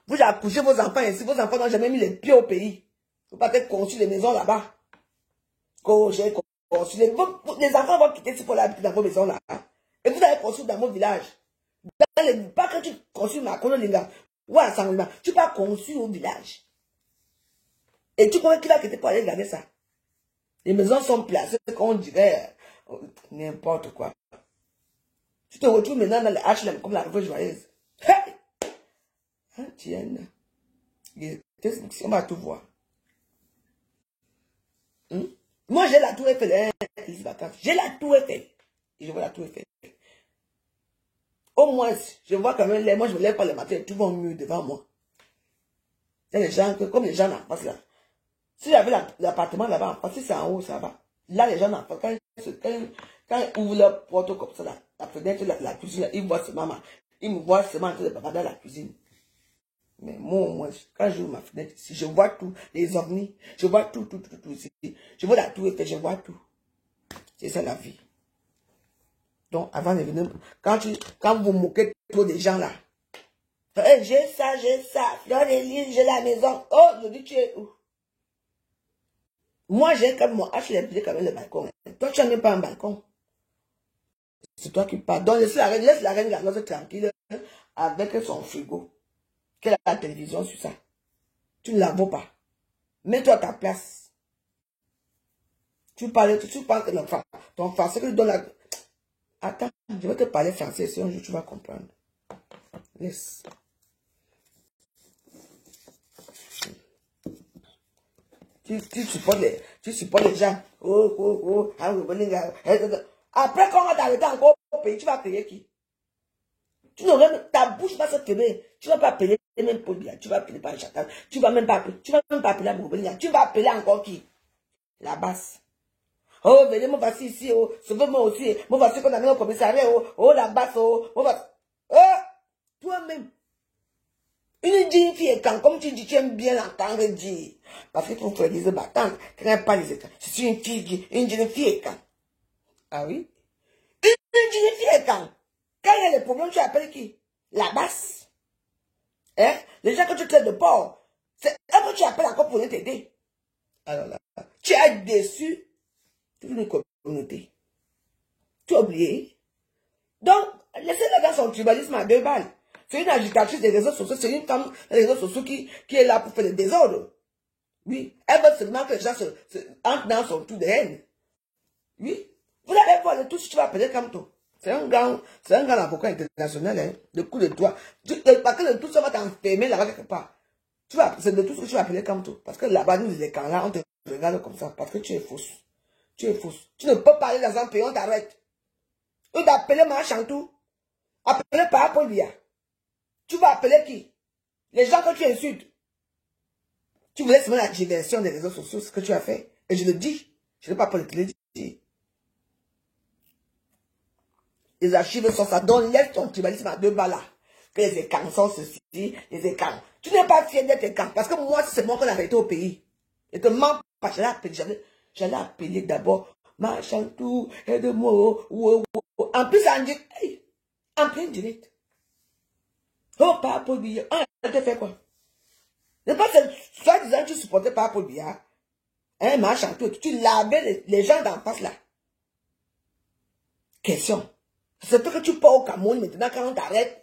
Vous accouchez vos enfants ici, vos enfants n'ont jamais mis les pieds au pays. Vous ne pouvez pas construire des maisons là-bas. Les enfants vont quitter ici pour aller habiter dans vos maisons là. Et vous allez construire dans vos villages. Pas que tu construis Makono Linga ou Assemblement. Tu vas construire au village. Et tu crois qu'il va quitter pour aller regarder ça. Les maisons sont placées, qu'on dirait n'importe quoi. Tu te retrouves maintenant dans les HLM comme la Rivière Joyeuse. Hey! Hein, tiens. On va tout voir. Moi, j'ai la tour Eiffel. J'ai la tour Eiffel. Et je vois la tour Eiffel. Au moins, je vois quand même, moi je me lève pas le matin, tout va mieux devant moi. Il y a des gens, comme les gens en face là. Si j'avais l'appartement là-bas en face, si c'est en haut, ça va. Là, les gens en face, quand ils ouvrent leur porte comme ça, là, la fenêtre, la cuisine, là, ils voient seulement ils me voient seulement en train de bavarder dans la cuisine. Mais moi, au moins, quand j'ouvre ma fenêtre ici, je vois tout, les ovnis, je vois tout ici. Je vois la tour Eiffel, je vois tout. C'est ça la vie. Donc, avant de venir, quand vous moquez trop des gens là, hey, j'ai ça, fleur de lys, j'ai la maison. Oh, je dis, tu es où? Moi, j'ai comme mon HLM, j'ai quand même le balcon. Toi, tu n'as même pas un balcon. C'est toi qui parles. Donc, laisse la reine Garnoise tranquille avec son frigo. Qu'elle a la télévision sur ça. Tu ne la vaux pas. Mets-toi à ta place. Tu penses que ton français que tu donnes la... Attends, je vais te parler français, si un jour tu vas comprendre. Laisse. Tu supportes les gens. Après, quand on va t'arrêter encore au pays, tu vas payer qui? Ta bouche va se quemer. Tu ne vas pas appeler même Paul Biya. Tu vas appeler par Chacal. Tu ne vas même pas appeler Bouboulia. Tu vas appeler encore qui? La basse. Oh, venez, moi voici ici, oh, sauvez-moi aussi. Moi voici qu'on a mis au commissariat, oh, la basse, oh, moi voici. Oh, toi-même. Une fille, comme tu dis, tu aimes bien l'entendre dire. Parce que tu fais des battants, tu n'aimes pas les états. C'est une fille, une jeune fille, quand. Ah oui? Une jeune fille, quand il y a des problèmes, tu appelles qui? La basse. Hein? Les gens que tu traites de porc, c'est eux que tu appelles encore pour t'aider. Alors là, tu es déçu. Tu veux une communauté. Tu as oublié. Donc, laissez-la dans son tribalisme à 2 balles. C'est une agitatrice des réseaux sociaux, c'est une femme des réseaux sociaux qui est là pour faire le désordre. Oui. Elle veut seulement que les gens entrent dans son tour de haine. Oui. Vous allez voir le tout si tu vas appeler Kamto. C'est un grand avocat international, hein. Le coup de toi. Parce que le tout ça va t'enfermer là-bas quelque part. C'est de tout ce que tu vas appeler Kamto. Parce que là-bas, nous, les camps là, on te regarde comme ça. Parce que tu es fausse. Tu es fausse. Tu ne peux pas aller dans un pays, on t'arrête. Ou d'appeler Machantou. Appeler par Paul Biya. Tu vas appeler qui? Les gens que tu insultes. Tu voulais seulement la diversion des réseaux sociaux, ce que tu as fait. Et je le dis. Je n'ai pas peur de te le dire. Les archives sont ça. Donc, laisse ton tribalisme à 2 balles là. Que les écans sont ceci, les écans. Tu n'es pas fier d'être écans. Parce que moi, c'est moi qu'on avait été au pays. Et te mens pas. J'allais appeler d'abord. Machantou, aide-moi. En plus, on dit, hey, en plein direct. Oh, pas Paul Biya. Ah, elle te fait quoi? C'est pas que soit disant tu supportais pas Paul Biya. Hein, Machantou, tu lavais les gens d'en face là. Question. C'est toi que tu pars au Cameroun maintenant quand on t'arrête.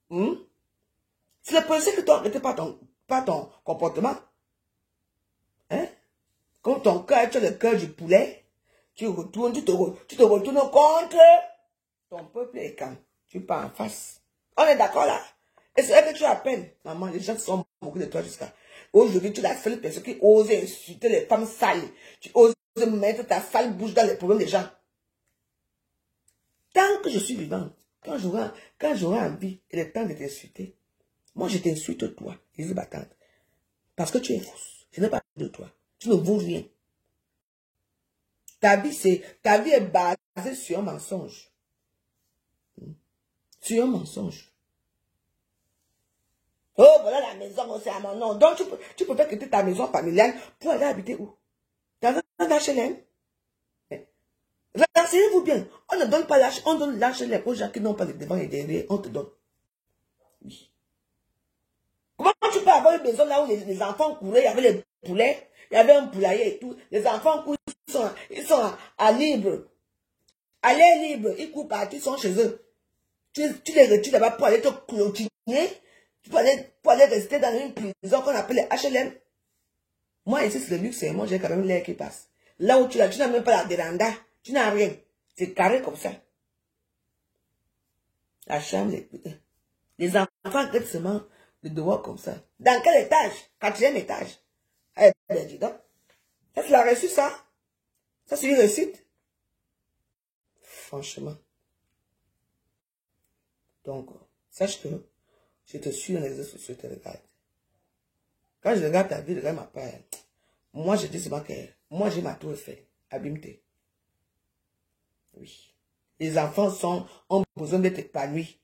C'est le policier qui t'a arrêté par ton comportement. Hein? Quand ton cœur, tu as le cœur du poulet, tu te retournes contre ton peuple et quand tu pars en face. On est d'accord là? Et c'est vrai que tu appelles. Maman, les gens sont beaucoup de toi jusqu'à aujourd'hui. Tu es la seule personne qui ose insulter les femmes sales. Tu oses mettre ta sale bouche dans les problèmes des gens. Tant que je suis vivant, quand j'aurai envie et le temps de t'insulter, moi je t'insulte toi, Lise Battante. Parce que tu es fausse. Je n'ai pas de toi. Tu ne vaux rien. Ta vie est basée sur un mensonge. Sur un mensonge. Oh, voilà la maison, c'est à mon nom. Donc, tu peux faire quitter ta maison familiale pour aller habiter où? Dans un HLM? Renseignez-vous bien. On ne donne pas l'HLM, on donne l'HLM aux gens qui n'ont pas de devant et derrière. On te donne. Oui. Comment tu peux avoir une maison là où les enfants couraient, il y avait les poulets, il y avait un poulailler et tout. Les enfants courent, ils sont à libre. À l'air libre, ils courent partout, ils sont chez eux. Tu les retires là-bas pour aller te clôtiner. Pour aller rester dans une prison qu'on appelle les HLM. Moi, ici, c'est le luxe, et moi, j'ai quand même l'air qui passe. Là où tu n'as même pas la véranda. Tu n'as rien. C'est carré comme ça. La chambre, les enfants restent seulement le devoir comme ça. Dans quel étage? 4e étage. Eh ben, dis donc. Ça, tu l'as reçu, ça? Ça, c'est une réussite? Franchement. Donc, sache que je te suis dans les réseaux sociaux, je te regarde. Quand je regarde ta vie, je regarde ma part. Moi, je dis seulement que moi, j'ai ma tour fait. Abîme-toi. Oui. Les enfants ont besoin d'être épanouis.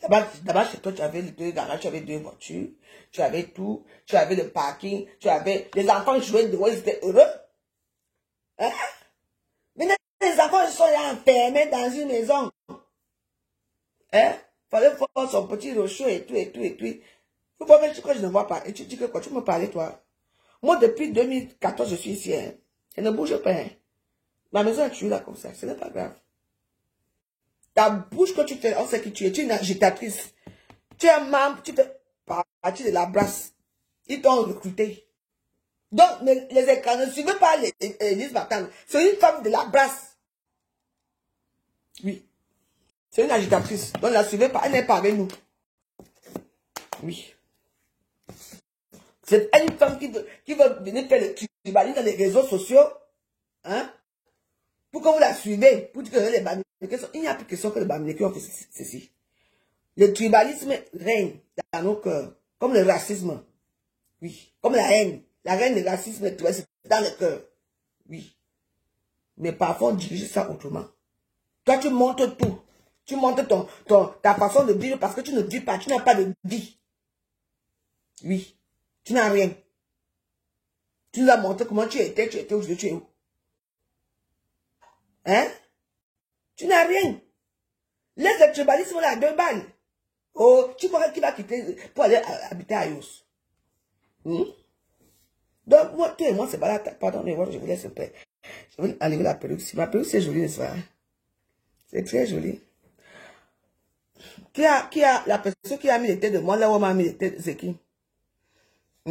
D'abord, chez toi, tu avais les 2 garages, tu avais 2 voitures, tu avais tout, tu avais le parking, les enfants jouaient dehors, ils étaient heureux. Hein? Maintenant, les enfants sont là enfermés dans une maison. Hein? Fallait voir son petit rochot et tout. Il faut voir que je ne vois pas. Et tu dis que quoi? Tu me parlais, toi? Moi, depuis 2014, je suis ici. Hein? Je ne bouge pas. Hein? Ma maison est là comme ça. Ce n'est pas grave. Ta bouche que tu fais, on sait qui tu es. Tu es une agitatrice. Tu es un membre, tu fais partie de la brasse. Ils t'ont recruté. Donc, les écrans ne suivent pas Lise Battante. C'est une femme de la brasse. Oui. C'est une agitatrice. Donc, ne la suivez pas. Elle n'est pas avec nous. Oui. C'est une femme qui veut venir faire le tribalisme dans les réseaux sociaux. Hein? Pour que vous la suivez. Pour dire que les Bamileke, il n'y a plus question que les Bamileke ont fait ceci. Le tribalisme règne dans nos cœurs. Comme le racisme. Oui. Comme la haine. La haine, le racisme, c'est dans le cœur. Oui. Mais parfois, on dirige ça autrement. Toi, tu montres tout. Tu montres ta façon de vivre parce que tu ne vis pas. Tu n'as pas de vie. Oui. Tu n'as rien. Tu nous as montré comment tu étais aujourd'hui, tu es où? Hein? Tu n'as rien. Laisse le tribalisme là à 2 balles. Oh, tu crois qu'il va quitter pour aller habiter à Yos. Donc, moi, c'est pas là. Pardon, mais moi, je vous laisse un peu. Je vais enlever la perruque. Ma perruque, c'est joli, n'est-ce pas? C'est très joli. La personne qui a mis les têtes de moi, là où on m'a mis les têtes, c'est qui?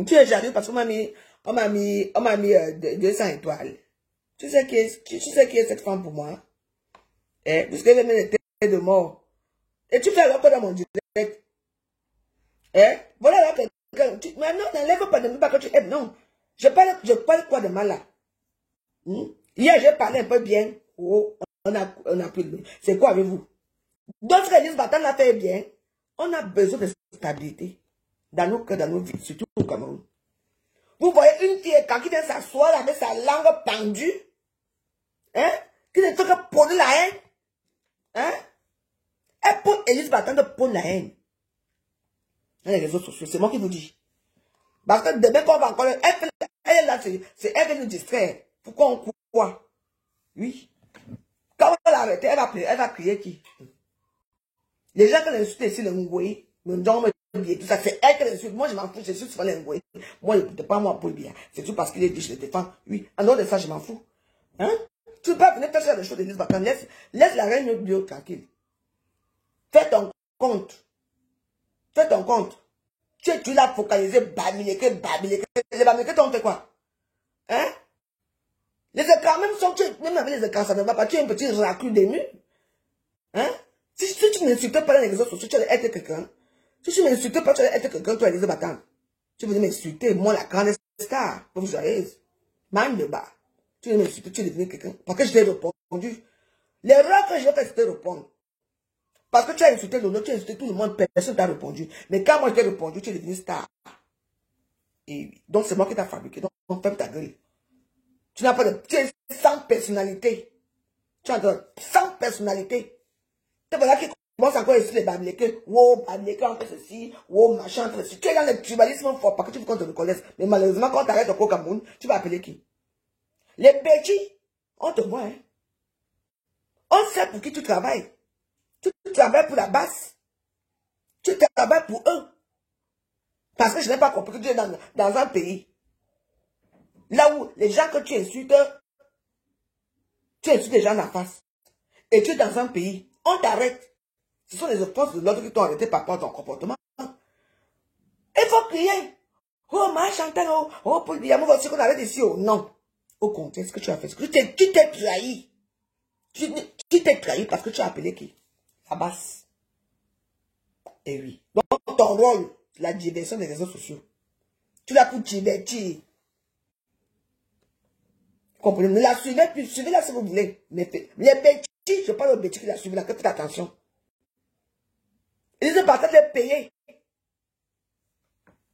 Tu es jaloux parce qu'on m'a mis 200 étoiles. Tu sais qui est cette femme pour moi? Puisqu'elle a mis les têtes de mort. Et tu fais alors quoi dans mon direct? Voilà là quelqu'un. Maintenant, n'enlève pas de même pas que tu aimes. Non. Je parle quoi de mal là? Hier, j'ai parlé un peu bien. Oh, on a pris. C'est quoi avec vous? D'autres Élise Batan l'a fait bien. On a besoin de stabilité dans nos cœurs, dans nos vies, surtout au Cameroun. Vous voyez une fille qui vient s'asseoir avec sa langue pendue, hein, qui ne fait que prôner la haine, hein, elle pose Élise Batan de prôner la haine. Dans les réseaux sociaux, c'est moi qui vous dis. Parce que demain, quand on va encore, elle est là, c'est elle veut nous distraire. Pourquoi on court quoi? Oui. Quand on va l'arrêter, elle va prier qui? Les gens qui l'insultent ici, le Ngoué, tout ça, c'est elle qui l'insulte. Moi, je m'en fous, je suis souvent le Ngoué. Moi, je ne pas moi pour le bien. C'est tout parce qu'il est dit, je le défends. Oui. En dehors de ça, je m'en fous. Hein? Tu peux pas venir faire des choses de l'Élise Batan. Laisse la reine bio tranquille. Fais ton compte. Fais ton compte. Tu l'as focalisé, Bamileke. Les Bamileke t'ont fait quoi? Hein? Les écarts, même avec les écarts, ça ne va pas. Tu es un petit raclure des murs. Hein? Si tu n'insultes pas les réseaux sociaux, tu allais être quelqu'un. Si tu n'insultes pas, tu allais être quelqu'un, tu allais Batan. Tu veux m'insulter, moi, la grande star, pour vous joyeuse. Même de bas. Tu veux m'insulter, tu es devenu quelqu'un. Parce que je t'ai répondu. L'erreur que j'ai faite, c'était répondre. Parce que tu as insulté l'honneur, tu as insulté tout le monde, personne t'a répondu. Mais quand moi je t'ai répondu, tu es devenu star. Et donc c'est moi qui t'ai fabriqué. Donc ferme ta gueule. Tu n'as pas de... Tu es sans personnalité. Tu as sans personnalité. C'est voilà qui commence encore ici les Bamileke. Wow, Bamileke on fait ceci. Wow, machin, on fait ceci. Tu es dans le tribalisme fort parce que tu veux qu'on te reconnaisse. Mais malheureusement, quand tu arrêtes au Cameroun, tu vas appeler qui? Les petits, on te voit, hein. On sait pour qui tu travailles. Tu travailles pour la base. Tu travailles pour eux. Parce que je n'ai pas compris que tu es dans un pays. Là où les gens que tu insultes les gens en face. Et tu es dans un pays. On t'arrête. Ce sont les offenses de l'autre qui t'ont arrêté par rapport à ton comportement. Il faut crier. Oh, ma Chantal, oh, pour le diamant, voici qu'on arrête ici. Oh, non. Au contraire, ce que tu as fait, tu t'es trahi. Tu t'es trahi parce que tu as appelé qui? Abbas. Et oui. Donc, ton rôle, la diversion des réseaux sociaux. Tu l'as pour divertir. Comprenez? Ne la suivez plus. Suivez-la si vous voulez. Mais les bêtis, je parle aux bêtis qui la suivent là. Faites attention. Ils sont partis les payer.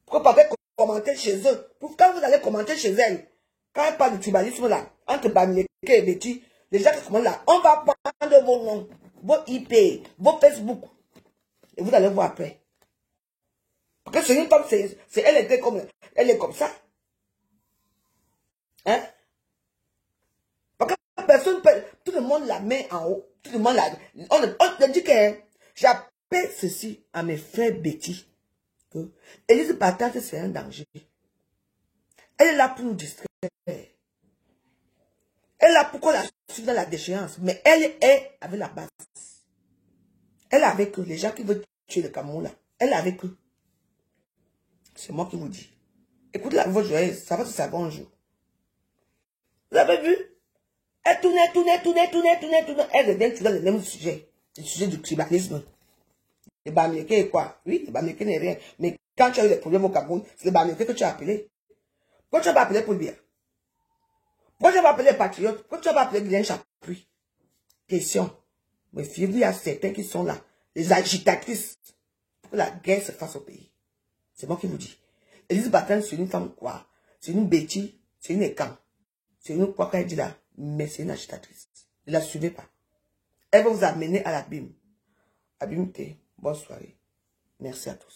Pour pas commenter chez eux. Quand vous allez commenter chez elle, quand elle parle du tribalisme là, entre Bamileke et Betty, les gens qui commentent là, on va prendre vos noms, vos IP, vos Facebook. Et vous allez voir après. Parce que c'est une femme, elle est comme ça. Hein? Parce que personne peut, tout le monde la met en haut. Tout le monde la, on dit que j'appelle ceci à mes frères Betty. Élise Batan, c'est un danger. Elle est là pour nous distraire. Elle est là pour qu'on la suive dans la déchéance. Mais elle est avec la base. Elle est avec eux. Les gens qui veulent tuer le Cameroun là. Elle est avec eux. C'est moi qui vous dis. Écoutez la voix joyeuse. Ça va se savoir un jour. Vous avez vu? Elle tournait. Elle revient toujours dans le même sujet. Le sujet du tribalisme. Les Bamileke et quoi? Oui, les Bamileke n'est rien. Mais quand tu as eu des problèmes au Cameroun, c'est les Bamileke que tu as appelé. Pourquoi tu n'as pas appelé pour le bien? Pourquoi tu n'as pas appelé les patriotes? Pourquoi tu n'as pas appelé Guylaine Chapuis? Question. Mais il y a certains qui sont là, les agitatrices, pour que la guerre se fasse au pays. C'est moi qui vous dis. Élise Batan, c'est une femme quoi? C'est une bêtise, c'est une écan. C'est une quoi qu'elle dit là? Mais c'est une agitatrice. Ne la suivez pas. Elle va vous amener à l'abîme. Abîme, bonne soirée. Merci à tous.